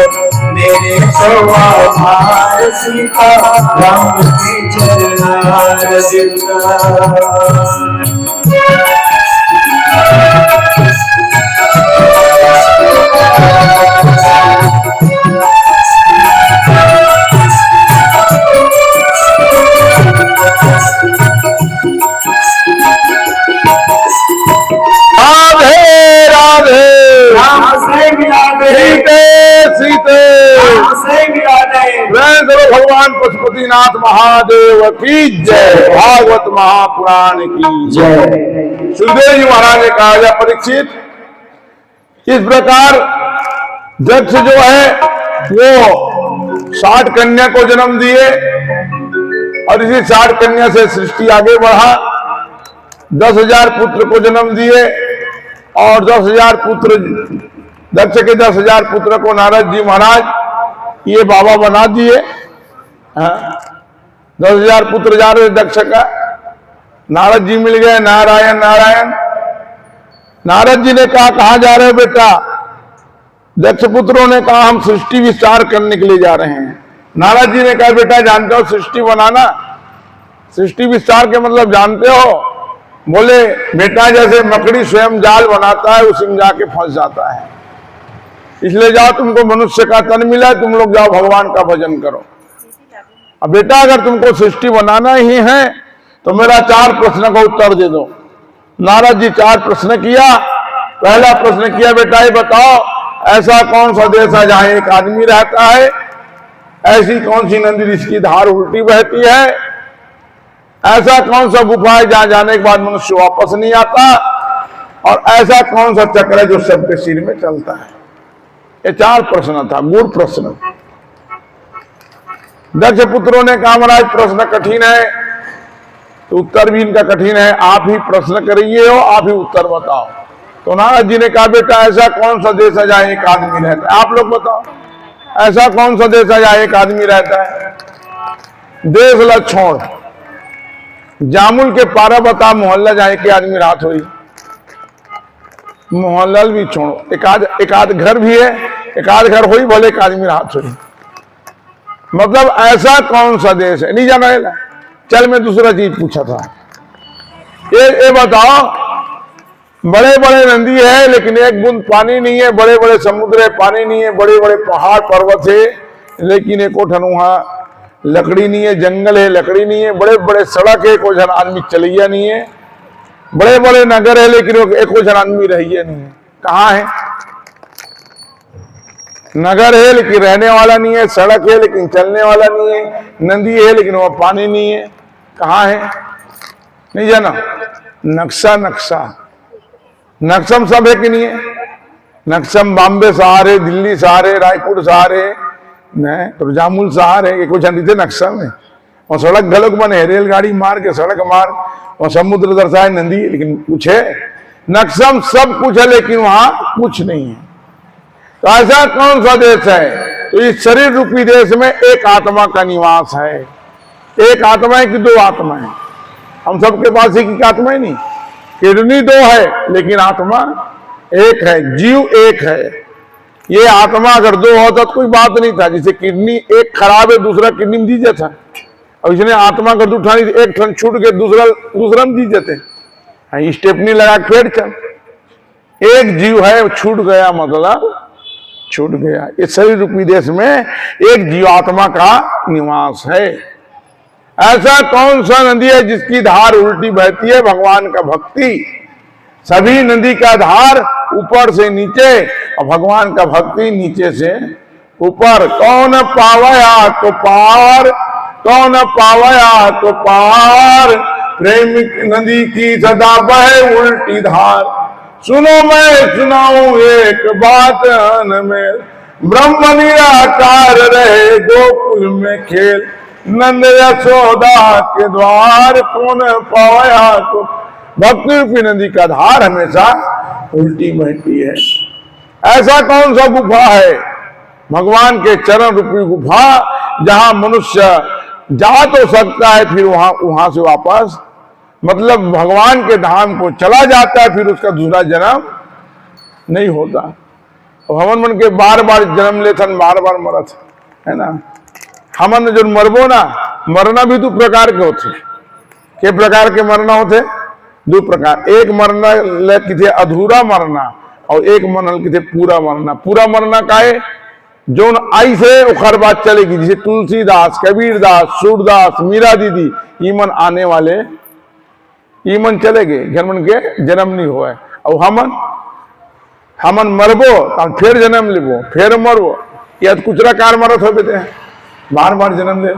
मेरे तो आधार सीताराम के चरनार बिंद। भगवान पशुपतिनाथ महादेव की जय, भागवत महापुराण की जय। सुखदेव जी महाराज ने कहा जा परीक्षित, इस प्रकार दक्ष जो है वो 60 कन्या को जन्म दिए और इसी 60 कन्या से सृष्टि आगे बढ़ा। 10,000 पुत्र को जन्म दिए और 10,000 पुत्र, दक्ष के 10,000 पुत्र को नारद जी महाराज ये बाबा बना दिए। 10,000 पुत्र जा रहे दक्ष का, नारद जी मिल गए। नारायण नारायण। नारद जी ने कहा कहां जा रहे हो बेटा? दक्ष पुत्रों ने कहा हम सृष्टि विस्तार करने के लिए जा रहे हैं। नारद जी ने कहा बेटा जानते हो सृष्टि बनाना, सृष्टि विस्तार के मतलब जानते हो? बोले बेटा जैसे मकड़ी स्वयं जाल बनाता है उसी में जाके फंस जाता है, इसलिए जाओ तुमको मनुष्य का तन मिला है, तुम लोग जाओ भगवान का भजन करो। अब बेटा अगर तुमको सृष्टि बनाना ही है तो मेरा 4 प्रश्न का उत्तर दे दो। नारद जी 4 प्रश्न किया। पहला प्रश्न किया बेटा ये बताओ ऐसा कौन सा देश है जहां एक आदमी रहता है, ऐसी कौन सी नदी जिसकी धार उल्टी बहती है, ऐसा कौन सा गुफा है जहां जाने के बाद मनुष्य वापस नहीं आता, और ऐसा कौन सा चक्र है जो सबके सिर में चलता है। ये 4 प्रश्न था, मूल प्रश्न। दक्ष पुत्रों ने कहा महाराज प्रश्न कठिन है, तो उत्तर भी इनका कठिन है, आप ही प्रश्न करिए हो, आप ही उत्तर बताओ। तो नारद जी ने कहा बेटा ऐसा कौन सा देश है जहां एक आदमी रहता है, आप लोग बताओ ऐसा कौन सा देश है जहां एक आदमी रहता है। देश ला छोड़, जामुल के पारा बता मोहल्ला जहां एक आदमी रात हुई, मोहल्ला भी छोड़ो, एक आध घर भी है, एक आध घर हुई भले एक आदमी रात हुई। मतलब ऐसा कौन सा देश है, नहीं जाना है। चल मैं दूसरा चीज पूछा था, ये बताओ बड़े बड़े नदी है लेकिन एक बूंद पानी नहीं है, बड़े बड़े समुद्र है पानी नहीं है, बड़े बड़े पहाड़ पर्वत है लेकिन एको ठनुहा लकड़ी नहीं है, जंगल है लकड़ी नहीं है, बड़े बड़े सड़क है कोई जन आदमी चलिया नहीं है, बड़े बड़े नगर है लेकिन एको जन आदमी रहिए नहीं है। कहाँ है? नगर है लेकिन रहने वाला नहीं है, सड़क है लेकिन चलने वाला नहीं है, नदी है लेकिन वह पानी नहीं है। कहाँ है? नहीं जाना? नक्शा नक्शा नक्शम सब है कि नहीं है? नक्शम बॉम्बे से आ रहे, दिल्ली से आ रहे, रायपुर से आ रहे, तो जामुल से आ रहे, कुछ थे नक्शा में। और सड़क गलत बने, रेलगाड़ी मार के सड़क मार, और समुद्र दर्शाए नदी, लेकिन कुछ है नक्शम सब कुछ है, लेकिन वहां कुछ नहीं है। तो ऐसा कौन सा देश है? तो इस शरीर रूपी देश में एक आत्मा का निवास है। एक आत्मा है कि दो आत्मा है? हम सबके पास एक ही आत्मा है नहीं, किडनी दो है लेकिन आत्मा एक है, जीव एक है। ये आत्मा अगर दो होता तो कोई बात नहीं था। जैसे किडनी एक खराब है, दूसरा किडनी में जी जाता, और इसने आत्मा कर उठानी, एक ठन छूट के दूसरा में जी जाते, स्टेपनी लगा फिर चल। एक जीव है, छूट गया मतलब छूट गया। इस शरीर रूपी देश में एक जीवात्मा का निवास है। ऐसा कौन सा नदी है जिसकी धार उल्टी बहती है? भगवान का भक्ति। सभी नदी का धार ऊपर से नीचे, और भगवान का भक्ति नीचे से ऊपर। कौन पावया तो पार, कौन पावया तो पार, प्रेम नदी की सदा बहे उल्टी धार। सुनो मैं सुनाऊं एक बात में, ब्रह्म निराकार रहे गोकुल में खेल, नंद यशोदा के द्वार कौन पाया तो। भक्ति रूपी नदी का धार हमेशा उल्टी बहती है। ऐसा कौन सा गुफा है? भगवान के चरण रूपी गुफा, जहां मनुष्य जा तो सकता है, फिर वहां से वापस, मतलब भगवान के धाम को चला जाता है, फिर उसका दूसरा जन्म नहीं होता। हमन मन के बार बार जन्म लेते, बार बार मरत है ना। हमन जो मरबो ना, मरना भी दो प्रकार के होते। के प्रकार के मरना होते? दो प्रकार। एक मरना किथे अधूरा मरना, और एक मरना किथे पूरा मरना। पूरा मरना का है जो आई से उखर बात चलेगी, जैसे तुलसीदास, कबीरदास, सूरदास, मीरा दीदी, ईमन आने वाले ईमन चले गए, जन्मन के जन्म नहीं हुआ है। और हमन मरबो तो फिर जन्म लेबो, फिर मरबो, या कुचरा कार मरत हो बेटे, बार बार जन्म ले।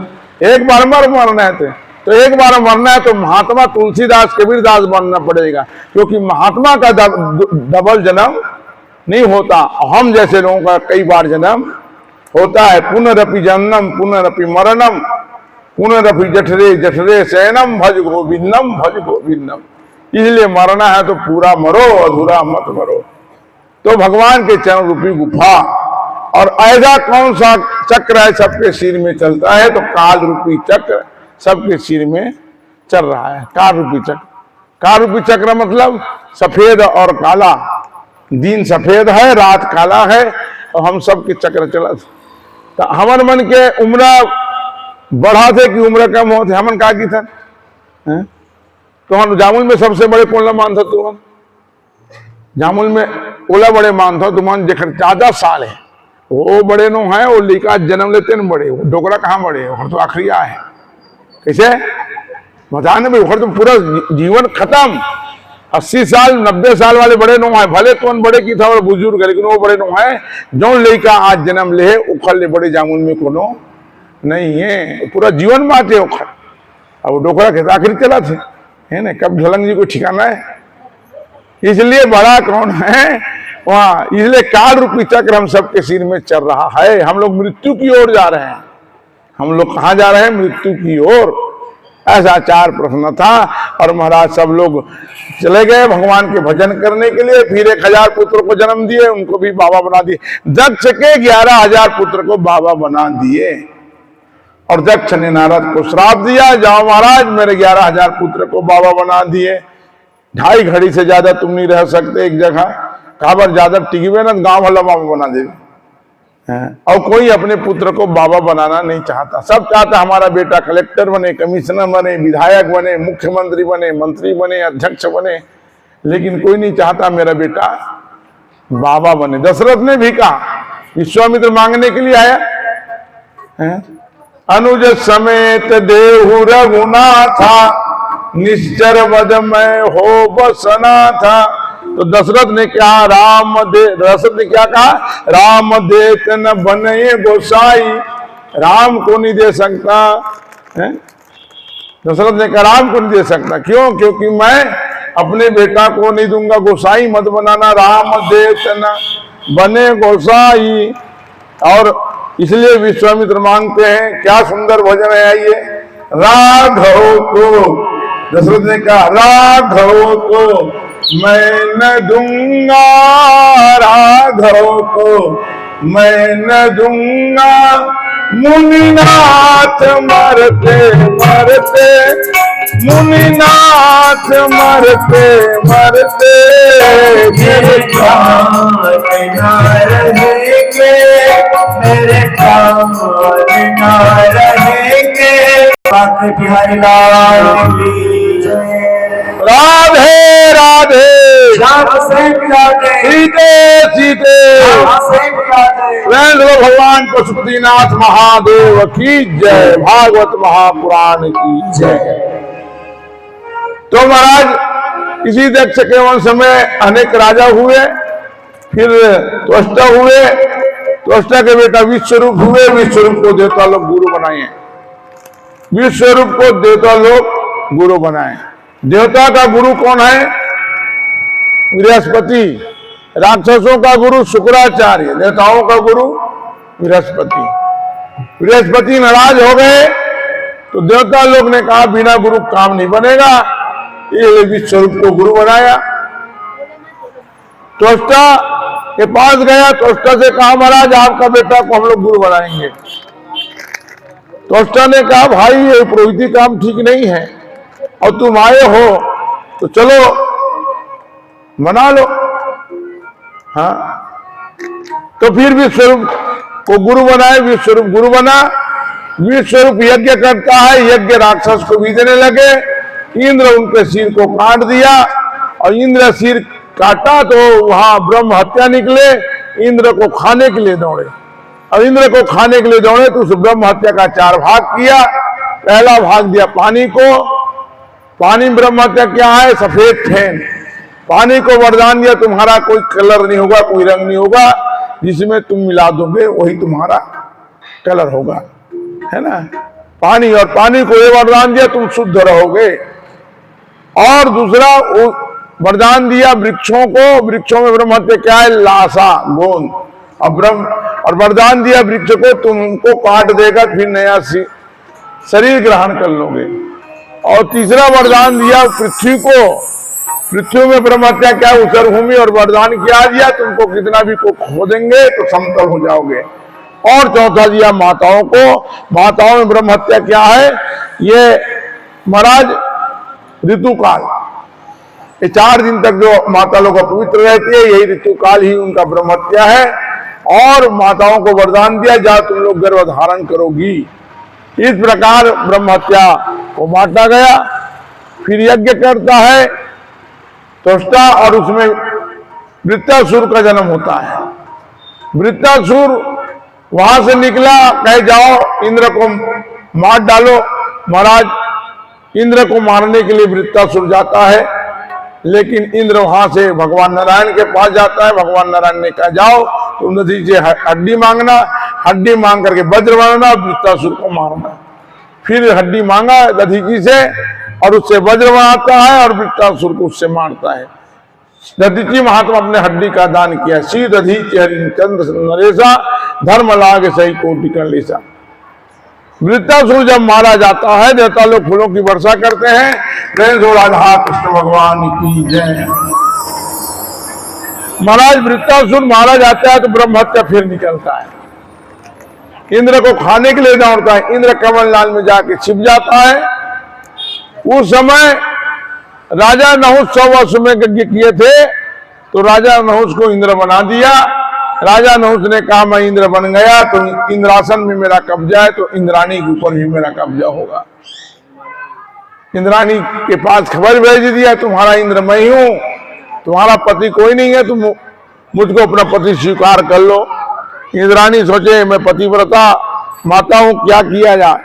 एक बार मरना है तो एक बार मरना है तो महात्मा तुलसीदास, कबीरदास बनना पड़ेगा, क्योंकि महात्मा का डबल जन्म नहीं होता। हम जैसे लोगों का कई बार जन्म होता है। पुनरपि जन्म पुनरपि मरणम, पुनरपि जठरे जठरे शयनम, भज गोविंदम भज गोविंदम। इसलिए मरना है तो पूरा मरो, अधूरा मत मरो। तो भगवान के चरण रूपी गुफा। और ऐसा कौन सा चक्र है सबके सिर में चलता है? तो काल रूपी चक्र सबके सिर में चल रहा है। काल रूपी चक्र, काल रूपी चक्र मतलब सफेद और काला। दिन सफेद है, रात काला है, और हम सबके चक्र चला। तो हमन मन के उम्र बढ़ा थे कि उम्र कम होते? हमन का की था? तो हम जामुन में सबसे बड़े कौन मान था? तुम जामुन में ओला बड़े मान था, तुम देख ज्यादा साल है वो बड़े नो है, वो लिखा जन्म लेते न बड़े, डोकरा कहाँ बड़े, और तो आखिरी है कैसे बता न भाई, तो पूरा जीवन खत्म। 80 साल 90 साल वाले बड़े नो है, भले तो बड़े की था और बुजुर्ग है, लेकिन वो बड़े नो है जो लड़का आज जन्म ले उखल ले बड़े जामुन में कोनो नहीं है, पूरा जीवन बाटे उखल। अब डोकरा के आखिर चला थे है ना, कब ढलंग जी को ठिकाना है। इसलिए बड़ा कौन है वहां, इसलिए काल रूपी चक्र हम सबके सिर में चल रहा है। हम लोग मृत्यु की ओर जा रहे हैं। हम लोग कहाँ जा रहे हैं? मृत्यु की ओर। ऐसा 4 प्रश्न था, और महाराज सब लोग चले गए भगवान के भजन करने के लिए। फिर 1000 पुत्र को जन्म दिए, उनको भी बाबा बना दिए। दक्ष के 11,000 पुत्र को बाबा बना दिए, और दक्ष ने नारद को श्राप दिया, जाओ महाराज मेरे 11,000 पुत्र को बाबा बना दिए। 2.5 घड़ी से ज्यादा तुम नहीं रह सकते एक जगह, काबर ज्यादा टिकवे ना, गांव वाला बाबा बना दे। और कोई अपने पुत्र को बाबा बनाना नहीं चाहता। सब चाहता हमारा बेटा कलेक्टर बने, कमिश्नर बने, विधायक बने, मुख्यमंत्री बने, मंत्री बने, अध्यक्ष बने, लेकिन कोई नहीं चाहता मेरा बेटा बाबा बने। दशरथ ने भी कहा, विश्वामित्र मांगने के लिए आया, अनुज समेत देहु रघुनाथा, निश्चर वद में हो बसना था। तो दशरथ ने क्या दशरथ ने क्या कहा? राम देत न बने गोसाई, राम को नहीं दे सकता है? दशरथ ने कहा राम को नहीं दे सकता। क्यों? क्योंकि मैं अपने बेटा को नहीं दूंगा। गोसाई मत बनाना, राम देतना बने गोसाई। और इसलिए विश्वामित्र मांगते हैं, क्या सुंदर भजन है ये, राघव को। दशरथ ने कहा राघव को मैं न दूंगा, राघव को मैं न दूंगा। मुनिनाथ मरते मरते, मुनिनाथ मरते मरते मेरे काम ना रहेंगे, मेरे काम ना रहेंगे। बाकी बिहारी लाल की जय। राधे राधे, श्याम से राधे, सीते सीते, श्याम से राधे। भगवान पशुपतिनाथ महादेव की जय, भागवत महापुराण की जय। तो महाराज इसी दक्ष के वंश में अनेक राजा हुए, फिर त्वष्टा हुए, त्वष्टा के बेटा विश्वरूप हुए, विश्वरूप को देवता लोग गुरु बनाए, विश्वरूप को देवता लोग गुरु बनाए। देवता का गुरु कौन है? बृहस्पति। राक्षसों का गुरु शुक्राचार्य, देवताओं का गुरु बृहस्पति। बृहस्पति नाराज हो गए तो देवता लोग ने कहा बिना गुरु काम नहीं बनेगा, ये विश्वरूप को गुरु बनाया। त्वष्टा के पास गया, त्वष्टा से कहा महाराज आपका बेटा को हम लोग गुरु बनाएंगे। त्वष्टा ने कहा भाई ये पुरोहिती काम ठीक नहीं है, और तुम आए हो तो चलो मना लो। हाँ, तो फिर विश्वरूप को गुरु बनाए, विश्वरूप गुरु बना। विश्वरूप यज्ञ करता है, यज्ञ राक्षस को भी देने लगे। इंद्र उनके सिर को काट दिया, और इंद्र सिर काटा तो वहां ब्रह्म हत्या निकले, इंद्र को खाने के लिए दौड़े। और इंद्र को खाने के लिए दौड़े तो उस ब्रह्म हत्या का 4 भाग किया। पहला भाग दिया पानी को, पानी ब्रह्म हत्या क्या है? सफेद फेन। पानी को वरदान दिया तुम्हारा कोई कलर नहीं होगा, कोई रंग नहीं होगा, जिसमें तुम मिला दोगे वही तुम्हारा कलर होगा, है ना। पानी, और पानी को ये वरदान दिया तुम शुद्ध रहोगे। और दूसरा वरदान दिया वृक्षों को, वृक्षों में ब्रह्म हत्या क्या है? लाशा, गोंद। और वरदान दिया वृक्ष को तुमको काट देगा फिर नया शरीर ग्रहण कर लोगे। और तीसरा वरदान दिया पृथ्वी को, पृथ्वी में ब्रह्म हत्या क्या है? उसर भूमि। और वरदान क्या दिया तुमको कितना भी को खोदेंगे तो समतल हो जाओगे। और चौथा दिया माताओं को, माताओं में ब्रह्म हत्या क्या है? ये महाराज ऋतुकाल, ये 4 दिन तक जो माता लोग पवित्र रहती है, यही ऋतुकाल ही उनका ब्रह्म हत्या है। और माताओं को वरदान दिया जा तुम लोग गर्भ धारण करोगी। इस प्रकार ब्रह्म हत्या को बांटा गया। फिर यज्ञ करता है त्वष्टा, और उसमें वृत्तासुर का जन्म होता है। वृत्तासुर वहां से निकला, कहे जाओ इंद्र को मार डालो। महाराज इंद्र को मारने के लिए वृत्तासुर जाता है, लेकिन इंद्र वहां से भगवान नारायण के पास जाता है। भगवान नारायण ने कहा जाओ तुम नदी से हड्डी मांगना, हड्डी मांग करके वज्र बनाना, वृत्तासुर को मारना। फिर हड्डी मांगा दधीची से, और उससे वज्र बनाता है, और वृत्तासुर को उससे मारता है। दधीची महात्मा अपने हड्डी का दान किया। श्री दधीचि हरिचंद्र नरेशा, धर्म लाग सही कोटि कर लेसा। वृत्तासुर जब मारा जाता है, देवता लोग फूलों की वर्षा करते हैं। प्रेम से राधा कृष्ण भगवान की जय। महाराज वृत्तासुर मारा जाता है तो ब्रह्म हत्या फिर निकलता है। इंद्र को खाने के लिए दौड़ता है, इंद्र कमल लाल में जाके छिप जाता है। उस समय राजा नहुष 100 वर्ष में यज्ञ किए थे, तो राजा नहुष को इंद्र बना दिया। राजा नहुष ने कहा मैं इंद्र बन गया तो इंद्रासन में मेरा कब्जा है, तो इंद्राणी के ऊपर भी मेरा कब्जा होगा। इंद्राणी के पास खबर भेज दिया तुम्हारा इंद्र मैं ही हूं, तुम्हारा पति कोई नहीं है, तुम मुझको अपना पति स्वीकार कर लो। इंद्राणी सोचे मैं पतिव्रता माता हूं, क्या किया जाए।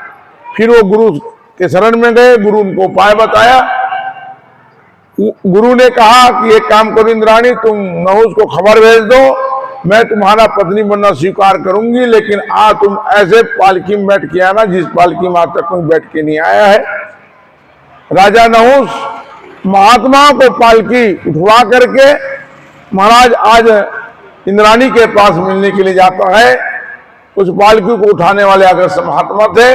फिर वो गुरु के शरण में गए, गुरु उनको उपाय बताया। गुरु ने कहा कि एक काम करो इंद्राणी, तुम नहुष को खबर भेज दो, मैं तुम्हारा पत्नी बनना स्वीकार करूंगी, लेकिन तुम ऐसे पालकी में बैठ के आना जिस पालकी में आज तक कोई बैठ के नहीं आया है। राजा नहुस महात्माओं को पालकी उठवा करके महाराज आज इंद्राणी के पास मिलने के लिए जाता है। उस पालकी को उठाने वाले अगस्त महात्मा थे।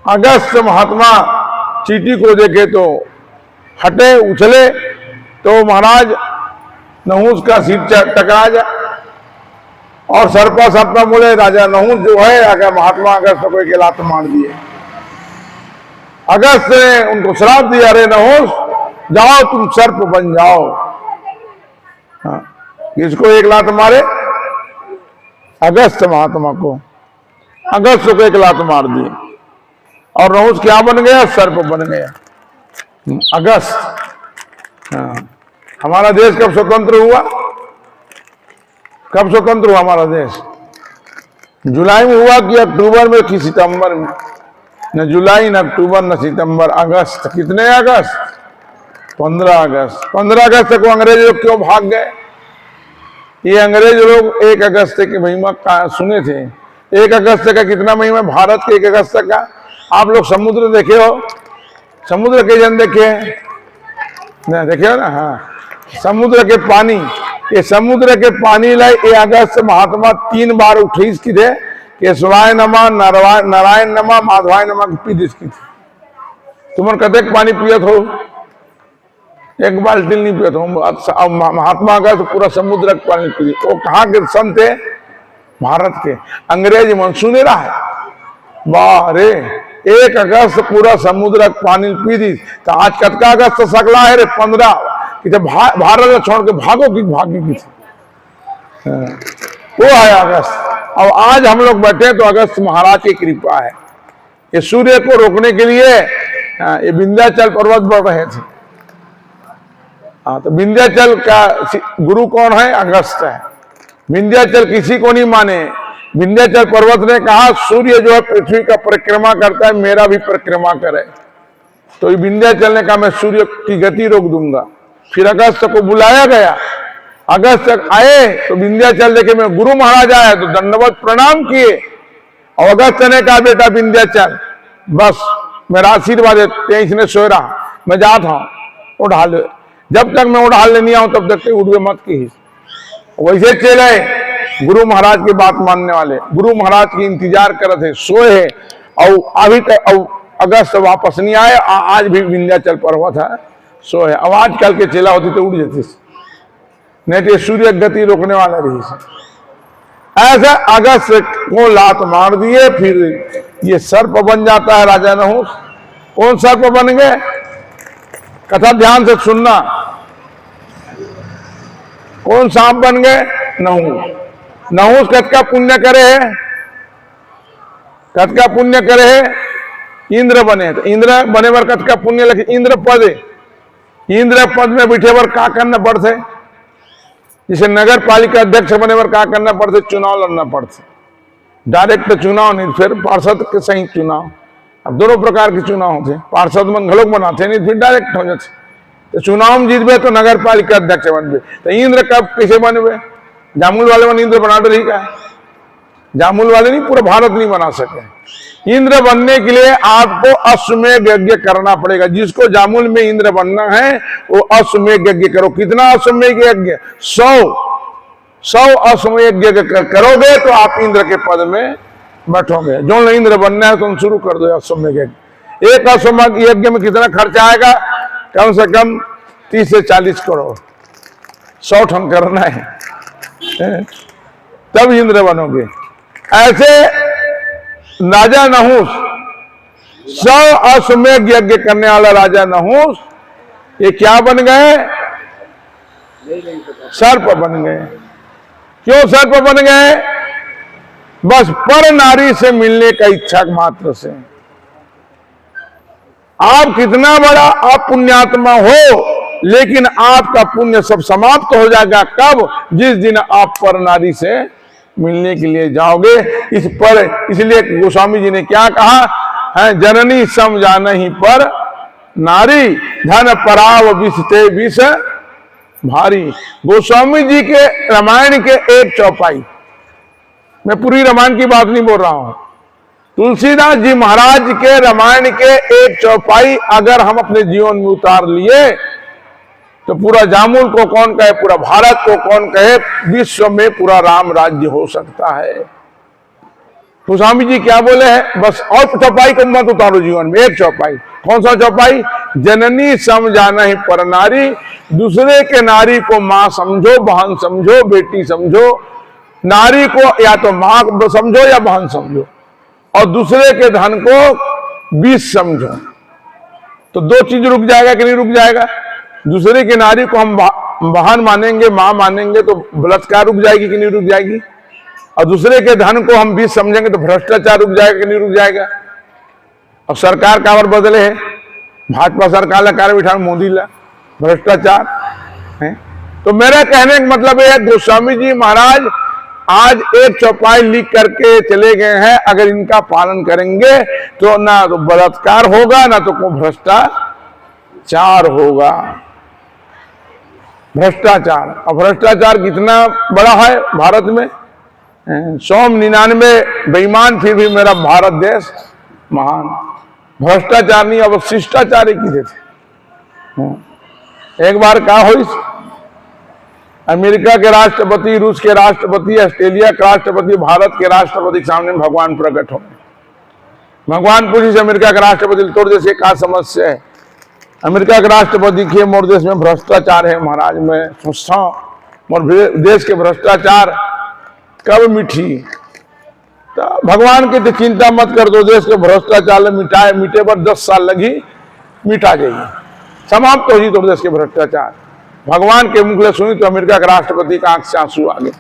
अगस्त महात्मा चीटी को देखे तो हटे, उछले तो महाराज नहुस का सिर टकरा जाए और सरपा सरपा बोले राजा नहुस जो है अगर महात्मा अगस्त को एक लात मार दिए। अगस्त ने उनको श्राप दिया, अरे नहुस जाओ तुम सर्प बन जाओ। हाँ, किसको एक लात मारे? अगस्त महात्मा को, अगस्त को एक लात मार दी और नहुस क्या बन गया? सर्प बन गया। अगस्त। हाँ, हमारा देश कब स्वतंत्र हुआ? कब स्वतंत्र हुआ हमारा देश? जुलाई में हुआ कि अक्टूबर में कि सितंबर में? न जुलाई, न अक्टूबर, न सितंबर, अगस्त। कितने अगस्त? 15 अगस्त। 15 अगस्त को अंग्रेज लोग क्यों भाग गए? ये अंग्रेज लोग 1 अगस्त की महिमा का सुने थे। 1 अगस्त का कितना महिमा? भारत के 1 अगस्त का। आप लोग समुद्र देखे हो? समुद्र के जन देखे ना? देखे हो ना? हाँ, समुद्र के पानी, ये समुद्र के पानी लाई 1 अगस्त महात्मा 3 बार उठीस की थे कि केशवाय नमा, नारायण नमा, माधवाय नमा पी की थी। तुम कते पानी पियत हो? 1 बाल्टी नहीं पियत हो। महात्मा का तो पूरा समुद्र का पानी पी। वो कहाँ के संत है? भारत के। अंग्रेज मन सुने रहा है, वाह रे 1 अगस्त पूरा समुद्र का पानी पी दी। तो आज कतका अगस्त सकला है रे? 15। कि भारत छोड़ के भागो की भागी की थी। वो है अगस्त। अब आज हम लोग बैठे तो अगस्त महाराज की कृपा है। ये सूर्य को रोकने के लिए ये विंध्याचल पर्वत बढ़ रहे थे। हाँ, तो विंध्याचल का गुरु कौन है? अगस्त है। विंध्याचल किसी को नहीं माने। विंध्याचल पर्वत ने कहा सूर्य जो है पृथ्वी का परिक्रमा करता है, मेरा भी परिक्रमा करे। तो विंध्याचल ने कहा मैं सूर्य की गति रोक दूंगा। फिर अगस्त को बुलाया गया। अगस्त तक आए तो विंध्याचल देखे मैं गुरु महाराज आया तो दंडवत प्रणाम किए। और अगस्त ने कहा बेटा विंध्याचल बस मेरा आशीर्वाद है, तेईस ने सोए रहा, मैं जाता हूं, उठा ले। जब तक मैं उठा ले नहीं आऊं तब तक उड़वे मत की। वैसे चले गुरु महाराज की बात मानने वाले, गुरु महाराज की इंतजार कर रहे थे, सोए है। और अभी तक अगस्त वापस नहीं आए। आज भी विंध्याचल पर्वत है, सोए। अब आज कल के चेला होती तो उड़ जाती, नहीं तो सूर्य गति रोकने वाला रही। ऐसा अगस्त को लात मार दिए। फिर ये सर्प बन जाता है राजा नहुस। कौन सर्प बन गए? कथा ध्यान से सुनना। कौन सांप बन गए? नहुस। नहुस कत का पुण्य करे है? कत का पुण्य करे है? इंद्र बने। तो इंद्र बने पर कत का पुण्य लगे? इंद्र पद है। इंद्र पद में बैठे पर क्या करना पड़ते? जैसे नगर पालिका अध्यक्ष बने पर क्या करना पड़ते? चुनाव लड़ना पड़ते। डायरेक्ट चुनाव नहीं, फिर पार्षद के सही चुनाव। अब दोनों प्रकार के चुनाव होते। पार्षद मन घलोक बनाते नहीं, फिर डायरेक्ट हो जाते। तो चुनाव में जीतबे तो नगर पालिका अध्यक्ष बनबे। तो इंद्र कब कैसे बनबे? जामुल वाले मन इंद्र बना रही का? जामुल वाले नहीं, पूरा भारत नहीं बना सके। इंद्र बनने के लिए आपको अश्वमेध यज्ञ करना पड़ेगा। जिसको जामुल में इंद्र बनना है वो अश्वमेध यज्ञ करो। कितना अश्वमेध यज्ञ? 100 अश्वमेध यज्ञ करोगे तो आप इंद्र के पद में बैठोगे। जो इंद्र बनना है तुम शुरू कर दो अश्वमेध यज्ञ। एक अश्वमेध यज्ञ में कितना खर्चा आएगा? कम से कम 30 से 40 करोड़। 100 ठन करना है तब इंद्र बनोगे। ऐसे राजा नहुस 100 अश्वमेध यज्ञ करने वाला राजा नहुस ये क्या बन गए? सर्प बन गए। क्यों सर्प बन गए? बस पर नारी से मिलने का इच्छा मात्र से। आप कितना बड़ा आप पुण्यात्मा हो, लेकिन आपका पुण्य सब समाप्त हो जाएगा। कब? जिस दिन आप पर नारी से मिलने के लिए जाओगे। इसलिए गोस्वामी जी ने क्या कहा है? जननी सम जानहि पर नारी, धन पराव विष ते विष भारी। गोस्वामी जी के रामायण के एक चौपाई, मैं पूरी रामायण की बात नहीं बोल रहा हूं, तुलसीदास जी महाराज के रामायण के एक चौपाई अगर हम अपने जीवन में उतार लिए तो पूरा जामुन को कौन कहे, पूरा भारत को कौन कहे, विश्व में पूरा राम राज्य हो सकता है। तो स्वामी जी क्या बोले हैं, बस और चौपाई को मत उतारो जीवन में, एक चौपाई। कौन सा चौपाई? जननी समझाना ही पर नारी, दूसरे के नारी को मां समझो, बहन समझो, बेटी समझो। नारी को या तो मां समझो या बहन समझो, और दूसरे के धन को बीस समझो। तो दो चीज रुक जाएगा कि नहीं रुक जाएगा? दूसरे की नारी को हम बहन मानेंगे, मां मानेंगे तो बलात्कार रुक जाएगी कि नहीं रुक जाएगी? और दूसरे के धन को हम बीस समझेंगे तो भ्रष्टाचार रुक जाएगा कि नहीं रुक जाएगा? और सरकार का और बदले है, भाजपा सरकार ला कार्य बिठा मोदी ला भ्रष्टाचार है। तो मेरा कहने का मतलब है गोस्वामी जी महाराज आज एक चौपाई लिख करके चले गए हैं, अगर इनका पालन करेंगे तो ना तो बलात्कार होगा, ना तो कोई भ्रष्टाचार होगा। भ्रष्टाचार, और भ्रष्टाचार कितना बड़ा है भारत में, 199 बेईमान, फिर भी मेरा भारत देश महान। भ्रष्टाचार नहीं, अब शिष्टाचार की थे। एक बार क्या हुई, अमेरिका के राष्ट्रपति, रूस के राष्ट्रपति, ऑस्ट्रेलिया के राष्ट्रपति, भारत के राष्ट्रपति के सामने भगवान प्रकट हो गए। भगवान पूछी से अमेरिका के राष्ट्रपति तोड़ देश क्या समस्या है? अमेरिका के राष्ट्रपति के मोर देश में भ्रष्टाचार है महाराज, मैं सोचता हूं मोर देश के भ्रष्टाचार कब मिठी? तो भगवान की तो चिंता मत कर दो, देश के भ्रष्टाचार मिटाए, मिटे पर 10 साल लगी, मिटा जाएगी, समाप्त हो जी तो देश के भ्रष्टाचार। भगवान के मुख से सुनी तो अमेरिका के राष्ट्रपति का आंख से आंसू आ गए।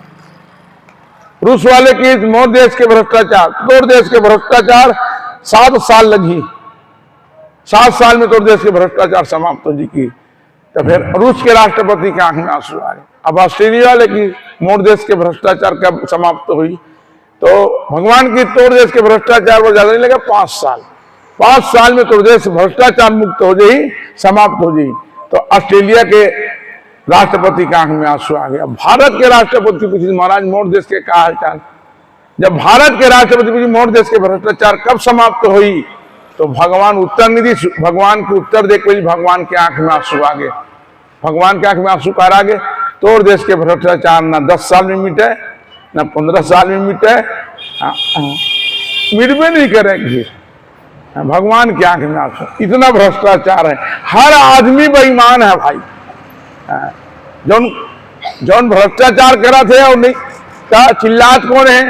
रूस वाले की मोर देश के भ्रष्टाचार, तोड़ देश के भ्रष्टाचार 7 साल लगी, 7 साल में तो देश के भ्रष्टाचार समाप्त हो जी की। तो फिर रूस के राष्ट्रपति के आंख में आंसू आ गए। अब ऑस्ट्रेलिया वाले की मोर देश के भ्रष्टाचार कब समाप्त हुई? तो भगवान की तोड़ देश के भ्रष्टाचार को ज्यादा नहीं लगा, 5 साल। 5 साल में तोड़ देश भ्रष्टाचार मुक्त हो जाए, समाप्त हो जाए। तो ऑस्ट्रेलिया के राष्ट्रपति के आंख में आंसू आ गया। भारत के राष्ट्रपति पूछी महाराज मोर देश के क्या हालचाल? जब भारत के राष्ट्रपति पूछी मोर देश के भ्रष्टाचार कब समाप्त हुई, तो भगवान उत्तर नहीं दी। भगवान के उत्तर देख के भगवान के आंख में आंसू आ गए। भगवान के आंख में आंसू कार आ गए। तोड़ देश के भ्रष्टाचार ना 10 साल में मिटे, ना 15 साल में मिटे, मिटबे नहीं करेंगे। भगवान के आंख में आंसू, इतना भ्रष्टाचार है। हर आदमी बेईमान है भाई। जौन भ्रष्टाचार करा थे और नहीं का चिल्लात कौन है?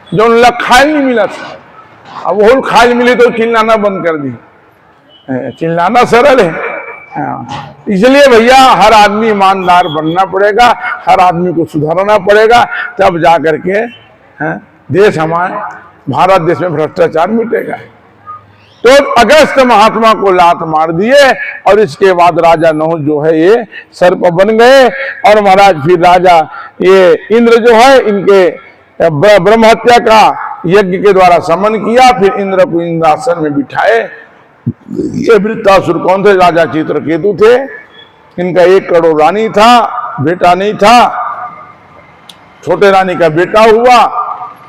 जौन लखाई नहीं मिला था, अब वो खाल मिली तो चिल्लाना बंद कर दी। चिल्लाना सरल है। इसलिए भैया हर आदमी ईमानदार बनना पड़ेगा, हर आदमी को सुधारना पड़ेगा, तब जाकर के देश हमारे भारत देश में भ्रष्टाचार मिटेगा। तो अगस्त महात्मा को लात मार दिए और इसके बाद राजा नहुष जो है ये सर्प बन गए। और महाराज फिर राजा ये इंद्र जो है इनके ब्रह्म हत्या का यज्ञ के द्वारा समन किया। फिर इंद्र को इंद्रासन में बिठाए। ये वृत्तासुर कौन थे? राजा चित्रकेतु थे। इनका 1 करोड़ रानी था, बेटा नहीं था। छोटे रानी का बेटा हुआ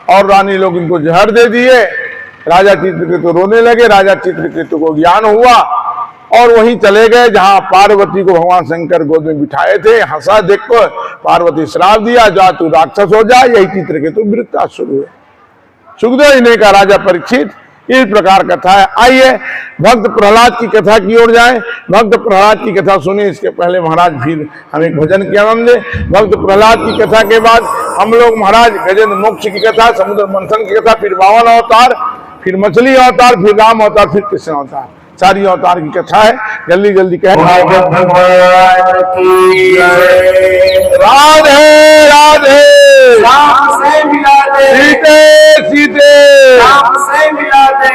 और रानी लोग इनको जहर दे दिए। राजा चित्रकेतु रोने लगे। राजा चित्रकेतु को ज्ञान हुआ और वहीं चले गए जहां पार्वती को भगवान शंकर गोद में बिठाए थे। हंसा देखो, पार्वती श्राप दिया, जा तू राक्षस हो जा। यही चित्रकेतु वृत्तासुर हुए। सुखदेव ने कहा राजा परीक्षित इस प्रकार कथा है। आइए भक्त प्रहलाद की कथा की ओर जाएं। भक्त प्रहलाद की कथा सुनिए। इसके पहले महाराज फिर हम एक भजन के आनंद ले। भक्त प्रहलाद की कथा के बाद हम लोग महाराज गजेंद्र मोक्ष की कथा, समुद्र मंथन की कथा, फिर 52 अवतार, फिर मछली अवतार, फिर राम अवतार, फिर कृष्ण अवतार, सारी अवतार की कथा है। जल्दी जल्दी कहें। राधे राधे। राम से मिला दे, सीते सीते राम से मिला दे।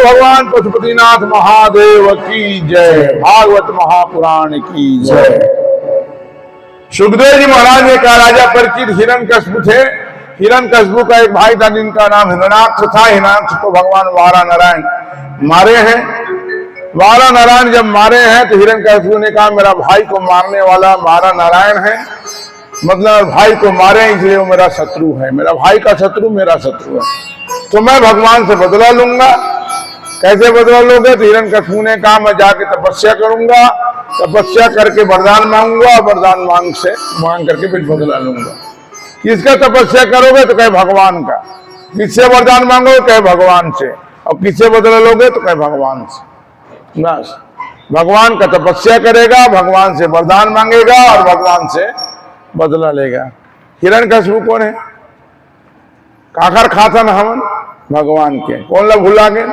भगवान पशुपतिनाथ महादेव की जय। भागवत महापुराण की जय। सुखदेव जी महाराज ने कहा राजा परीक्षित हिरण्यकशिपु थे। हिरण्यकशिपु का एक भाई था जिनका नाम हिरण्याक्ष था। हिरण्याक्ष को भगवान वारा नारायण मारे हैं। वारा नारायण जब मारे हैं तो हिरण्यकशिपु ने कहा मेरा भाई को मारने वाला वारा नारायण है, मतलब भाई को मारे इसलिए वो मेरा शत्रु है। मेरा भाई का शत्रु मेरा शत्रु है। तो मैं भगवान से बदला लूंगा। कैसे बदला लोगे? तो हिरण्यकशिपु ने कहा मैं जाके तपस्या करूंगा, तपस्या करके वरदान मांगूंगा, वरदान मांग करके फिर बदला लूंगा। किसका तपस्या करोगे? तो कहे भगवान का। किससे वरदान मांगोगे? कहे भगवान से। और किससे बदला लोगे? तो कहे भगवान से। बस भगवान का तपस्या करेगा, भगवान से वरदान मांगेगा और भगवान से बदला लेगा। हिरण्यकशिपु कौन है? काकर खातन हवन भगवान के। कौन ला भुला गए?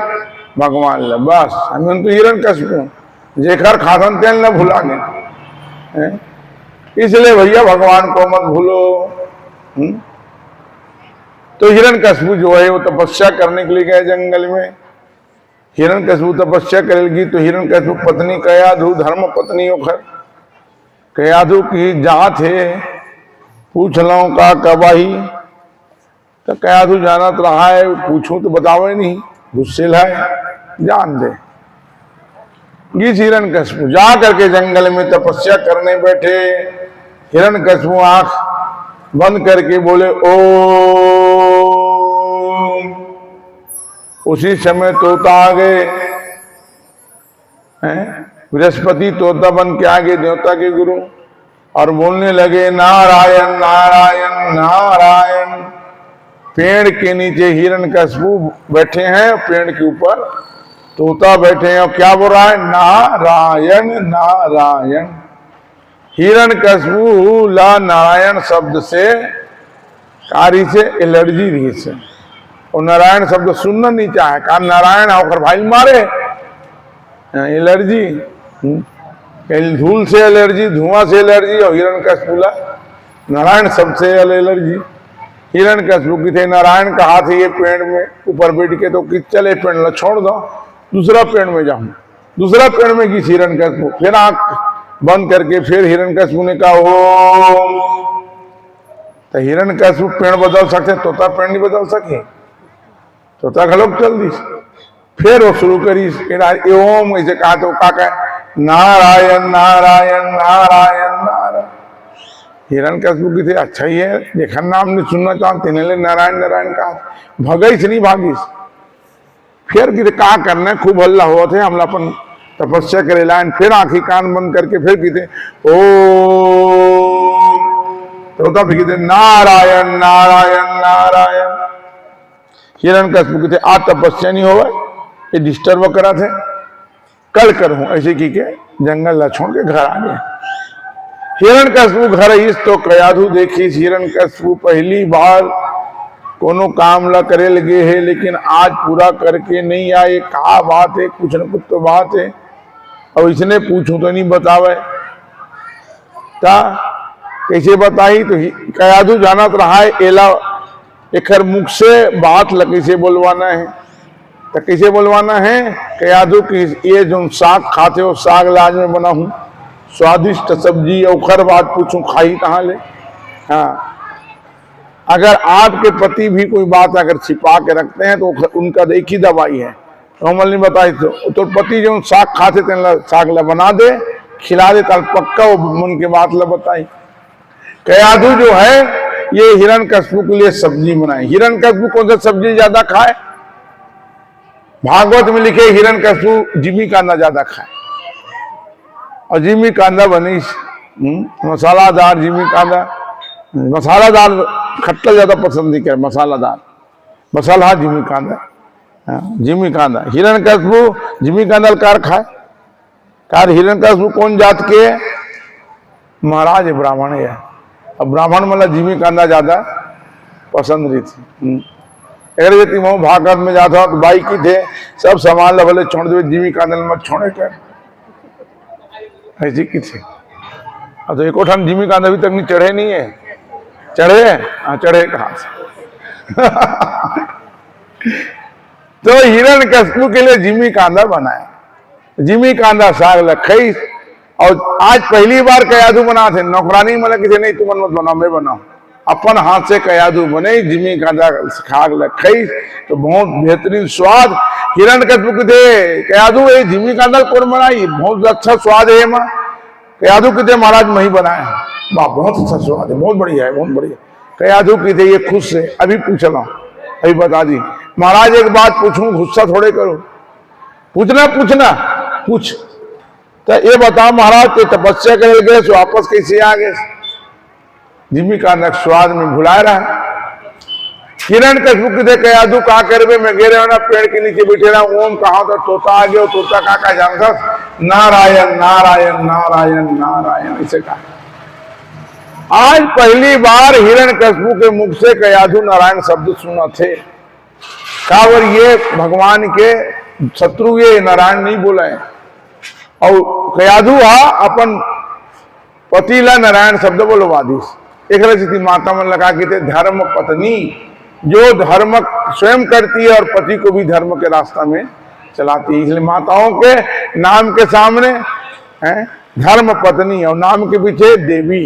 भगवान ला। बस हम तो हिरण्यकशिपु जेकर खातन तेल न भुला गए। इसलिए भैया भगवान को मत भूलो। तो हिरण्यकशिपु जो है वो तपस्या करने के लिए गए जंगल में। हिरण्यकशिपु तपस्या करेगी तो हिरण्यकशिपु पत्नी कयाधु, धर्म पत्नी ओखर कयाधु की जात है, पूछ लो का कबाही। तो कयाधु जानत रहा है, पूछूं तो बतावे नहीं, गुस्से लाए, जान दे। इस हिरण्यकशिपु जा करके जंगल में तपस्या करने बैठे। हिरण्यकशिपु आंख बंद करके बोले ओम। उसी समय तोता आ गए, बृहस्पति तोता बन के आगे देवता के गुरु, और बोलने लगे नारायण नारायण नारायण। पेड़ के नीचे हिरण्यकशिपु बैठे हैं, पेड़ के ऊपर तोता बैठे हैं और क्या बोल रहा है? नारायण नारायण। हिरण्यकशिपु ला नारायण शब्द से कारी से एलर्जी रही से, और नारायण शब्द सुनना नहीं चाहे। कहा नारायण होकर भाई मारे एलर्जी, धूल से एलर्जी, धुआं से एलर्जी, और हिरण्यकशिपु ला नारायण शब्द से एलर्जी। हिरण्यकशिपु की थे नारायण का हाथ ये पेड़ में ऊपर बैठ के, तो कि चले पेड़ ला छोड़ दो, दूसरा पेड़ में जाऊं। दूसरा पेड़ में की हिरण्यकशिपु, फिर आंख बंद करके फिर हिरण्यकशिपु ने कहा ओम। तो हिरण्यकशिपु पेड़ बदल सकते, तोता पेड़ नहीं बदल सके। तोता खलोक चल दी। फिर वो शुरू करी ओम ऐसे कहा, तो का कहे नारायण नारायण नारायण नारायण। हिरण्यकशिपु की थे अच्छा ही है, देखा नाम नहीं सुनना चाहते नहीं, नारायण नारायण कहा, भगई से नहीं भागीस। फिर की का करना है, खूब हल्ला हुआ थे, हमला अपन तपस्या करे लाइन। फिर आंखी कान बंद करके फिर कहते ओम। तोता फिर कहते नारायण नारायण नारायण। हिरण्यकशिपु कहते आज तपस्या नहीं होगा, ये डिस्टर्ब करा थे, कल करूं। ऐसे की के जंगल ला छोड़ के घर आ गए। हिरण्यकशिपु घर इस तो कयाधु देखी। हिरण्यकशिपु पहली बार कोनो काम ला करे लगे है, लेकिन आज पूरा करके नहीं आए। क्या बात है? कुछ न कुछ तो बात है। और इसने पूछूं तो नहीं बतावे, ता कैसे बताई? तो कयाधु जानत रहा है एला एकर मुख से बात ल कैसे बोलवाना है। तो कैसे बोलवाना है? कयाधु की ये जो साग खाते हो, साग लाज में बना हूं, स्वादिष्ट सब्जी, औखर बात पूछूं खाई कहाँ ले। हाँ, अगर आपके पति भी कोई बात अगर छिपा के रखते हैं तो उनका एक ही दवाई है, कमल नहीं बताई। तो पति जो साग खाते थे साग ला बना दे, खिला दे, तल पक्का वो मन के बात ला बताई। कयाधु जो है ये हिरण्यकशिपु के लिए सब्जी बनाई। हिरण्यकशिपु कौन सा सब्जी ज्यादा खाए? भागवत में लिखे हिरण्यकशिपु जिमी कांदा ज्यादा खाए, और जिमी कांदा बनी मसालादार जिमी कांदा। मसालादार खट्टा ज्यादा पसंद नहीं करे, मसालादार मसाला जिमी कांदा। जिमी कांदा हिरण्यकशिपु जिमी कांदा कार खाए। कार हिरण्यकशिपु कौन जात के? महाराज ब्राह्मण है। अब ब्राह्मण मतलब जिमी कांदा ज्यादा पसंद रही थी। अगर यदि वो भागवत में जाता तो बाई की थे सब सामान भले छोड़ दे, जिमी कांदा मत छोड़े कर, ऐसी की थी। अब तो एक ठान जिमी कांदा अभी तक नहीं चढ़े नहीं है। चढ़े? हाँ चढ़े कहा से। तो हिरण्यकशिपु के लिए जिमी कांदा बनाया। जिमी कांदा साग लखई। और आज पहली बार कयाधु बना थे, नौकरानी मतलब किसी नहीं तुम मत बनाओ, मैं बनाऊ। अपन हाथ से कयाधु बने, जिमी कांदा साग लखई, तो बहुत बेहतरीन स्वाद। हिरण्यकशिपु के थे कयाधु ये जिमी कांदा कौन बनाई? बहुत अच्छा स्वाद है माँ। कयाधु के थे महाराज मैं ही बनाया। वाह बहुत अच्छा स्वाद है, बहुत बढ़िया है, बहुत बढ़िया। कयाधु की थे ये खुश से। अभी पूछ लो, अभी बता दी महाराज एक बात पूछूं, गुस्सा थोड़े करो, पूछना पूछ। तो ये बताओ महाराज के तपस्या कर गए सो वापस कैसे आ गए? जिमी का नक्शवाद में भुला रहा है। किरण कशबू किधे कयाधु का करबे मैं गिरे ना पेड़ के नीचे बैठे रहा ओम कहा तो तोता आ गया, तोता का जानता नारायण नारायण नारायण नारायण इसे कहा। आज पहली बार हिरण कशबू के मुख से कयाधु नारायण शब्द सुना थे। कावर ये भगवान के शत्रु ये नारायण नहीं बोला है। और कयाधु अपन पतिला नारायण शब्द बोलवा दिस। एक रचती माता में लगा के थे धर्म पत्नी, जो धर्म स्वयं करती है और पति को भी धर्म के रास्ता में चलाती है। इसलिए माताओं के नाम के सामने है धर्म पत्नी और नाम के पीछे देवी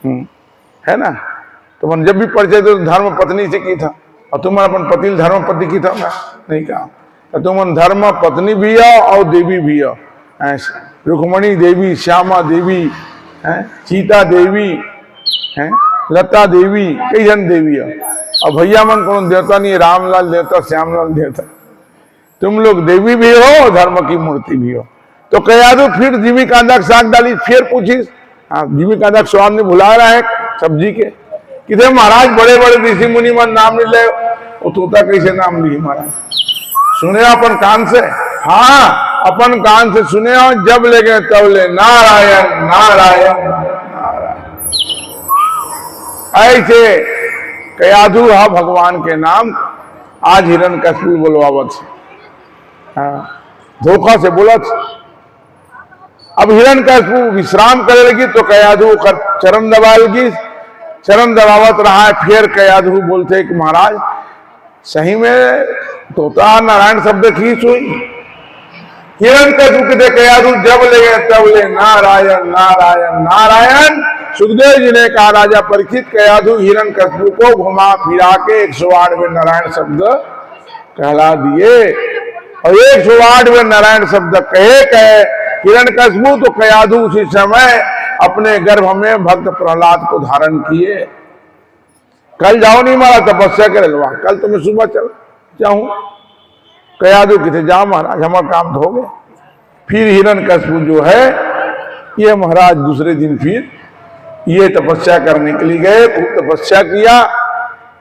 है ना। तो जब भी परिचय तो धर्म पत्नी से की था और तुम अपन पति धर्म पति की था नहीं कहा। तो तुम धर्म पत्नी भी हो और देवी भी हो। रुक्मणी देवी, श्यामा देवी, सीता देवी, लता देवी, कई जन देवी हो। और भैया मन कौन देवता नहीं, रामलाल देवता, श्यामलाल देवता। तुम लोग देवी भी हो और धर्म की मूर्ति भी हो। तो कयाधु फिर जिमी कांदा साग डाली, फिर पूछी। हाँ, जिमी कांदा स्वाद ने भुला रहा है सब्जी के किधे महाराज बड़े बड़े ऋषि मुनि मन नाम नहीं ले, वो तोता कैसे नाम लिए महाराज? सुने अपन कान से? हाँ, अपन कान से सुने और जब ले गए तब ले नारायण नारायण नारायण। ऐसे कयाधु हा भगवान के नाम आज हिरण्यकश्यप बोलवावत। धोखा से बोलत। अब हिरण्यकश्यप विश्राम करे लगी तो कयाधु चरण दबा लगी। चरण दबावत रहा है। फिर कयाधु बोलते कि महाराज सही में तोता नारायण शब्द खींच हुई। हिरण्यकश्यप के कयाधु जब ले गए तब ले नारायण नारायण नारायण। सुखदेव जी ने कहा राजा परीक्षित कयाधु हिरण्यकश्यप को घुमा फिरा के 108वें नारायण शब्द कहला दिए। और 108वें नारायण शब्द कहे हिरण्यकश्यप तो कयाधु उसी समय अपने गर्भ में भक्त प्रहलाद को धारण किए। कल जाओ नहीं मारा तपस्या कर लवा, कल तो मैं सुबह चल जाऊं। कयाधु किथे जाओ महाराज हमारा काम तो हो गया। फिर हिरण्यकश्यप जो है ये महाराज दूसरे दिन फिर ये तपस्या करने के लिए गए। खूब तपस्या किया,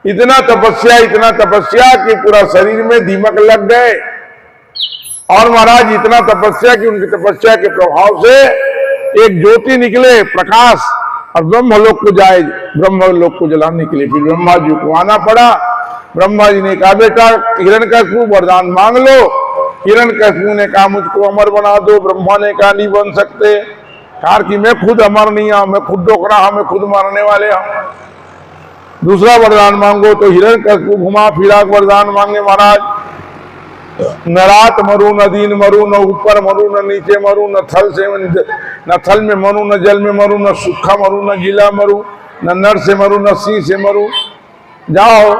इतना तपस्या कि पूरा शरीर में दीमक लग गए। और महाराज इतना तपस्या कि उनकी तपस्या के प्रभाव से एक ज्योति निकले प्रकाश और ब्रह्मलोक को जाए, ब्रह्मलोक को जलाने के लिए फिर ब्रह्मा जी को आना पड़ा। ब्रह्मा जी ने कहा बेटा हिरण्यकश्यप वरदान मांग लो। हिरण्यकश्यप ने कहा मुझको अमर बना दो। ब्रह्मा ने कहा नहीं बन सकते, कहा कि मैं खुद अमर नहीं हूं, मैं खुद डोकरा हूं, मैं खुद मरने वाले हूं। दूसरा वरदान मांगो तो हिरण्यकश्यप घुमा फिरा वरदान मांगे महाराज न रात मरू न दिन मरू न ऊपर मरू न नीचे मरू न थल में मरू न जल में मरू न सूखा मरू न गीला मरू न नर से मरू न सिंह से मरू। जाओ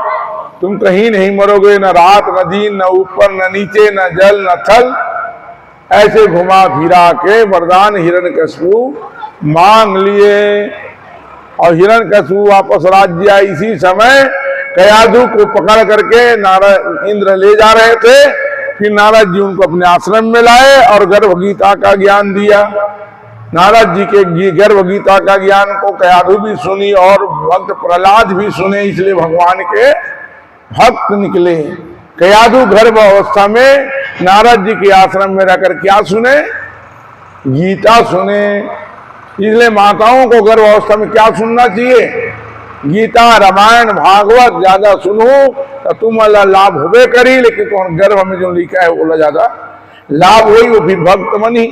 तुम कहीं नहीं मरोगे, न रात न दिन न ऊपर न नीचे न जल न थल। ऐसे घुमा फिरा के वरदान हिरण्यकश्यप मांग लिए। और हिरण्यकश्यप वापस राज्य आए। इसी समय कयाधु को पकड़ करके नारद इंद्र ले जा रहे थे। फिर नारद जी उनको अपने आश्रम में लाए और गर्भ गीता का ज्ञान दिया। नारद जी के गर्भ गीता का ज्ञान को कयाधु भी सुनी और भक्त प्रहलाद भी सुने। इसलिए भगवान के भक्त निकले। कयाधु गर्भ अवस्था में नारद जी के आश्रम में रहकर क्या सुने? गीता सुने। इसलिए माताओं को गर्भ अवस्था में क्या सुनना चाहिए? गीता रामायण भागवत ज्यादा सुनो तो तुम अल्लाह लाभ होबे करी। लेकिन कौन गर्भ में जो लिखा है बोला ज्यादा लाभ हुई, वो फिर भक्त बनी,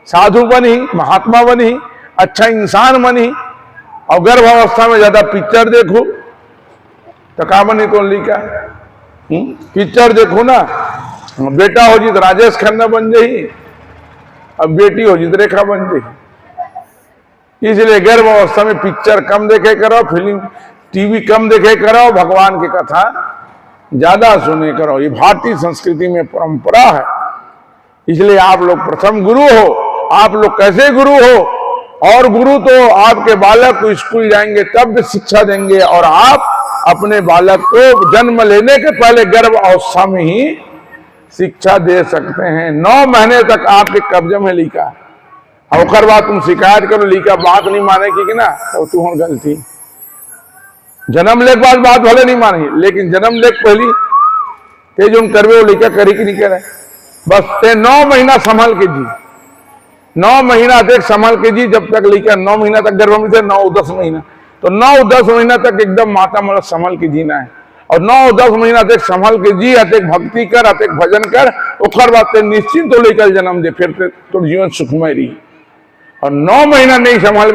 साधु बनी, महात्मा बनी, अच्छा इंसान बनी। और गर्भ अवस्था में ज्यादा पिक्चर देखो तो का बनी तो लिखा पिक्चर देखो ना। बेटा हो जी तो राजेश खन्ना बन जाही, अब बेटी हो जी तो रेखा बन जाही। इसलिए गर्भ अवस्था में पिक्चर कम देखे करो, फिल्म टीवी कम देखे करो, भगवान की कथा ज्यादा सुने करो। ये भारतीय संस्कृति में परंपरा है। इसलिए आप लोग प्रथम गुरु हो। आप लोग कैसे गुरु हो? और गुरु तो आपके बालक को स्कूल जाएंगे तब शिक्षा देंगे और आप अपने बालक को जन्म लेने के पहले गर्भ अवस्था में ही शिक्षा दे सकते हैं। 9 महीने तक आपके कब्जे में लिखा, और बाद तुम शिकायत करो लिखा बात नहीं मानेगी कि ना, तो तू हो गलती। जन्म ले बाद बात भले नहीं मानेगी, लेकिन जन्म ले पहली ते जो करवे वो लिखा करी कि नहीं करे, बस ते 9 महीना संभाल के जी, 9 महीना देख संभाल के जी। जब तक लिखा 9 महीना तक गर्भ में थे, 9-10 महीना, तो 9-10 महीना तक एकदम माता मतलब संभाल के जीना है। और 9-10 महीना तक संभाल के जी, अतेक भक्ति कर, अतेक भजन कर, ओकर बाद निश्चिंत तो लेकर जन्म दे, फिर तो जीवन सुखमय रही। और 9 महीना नहीं संभाल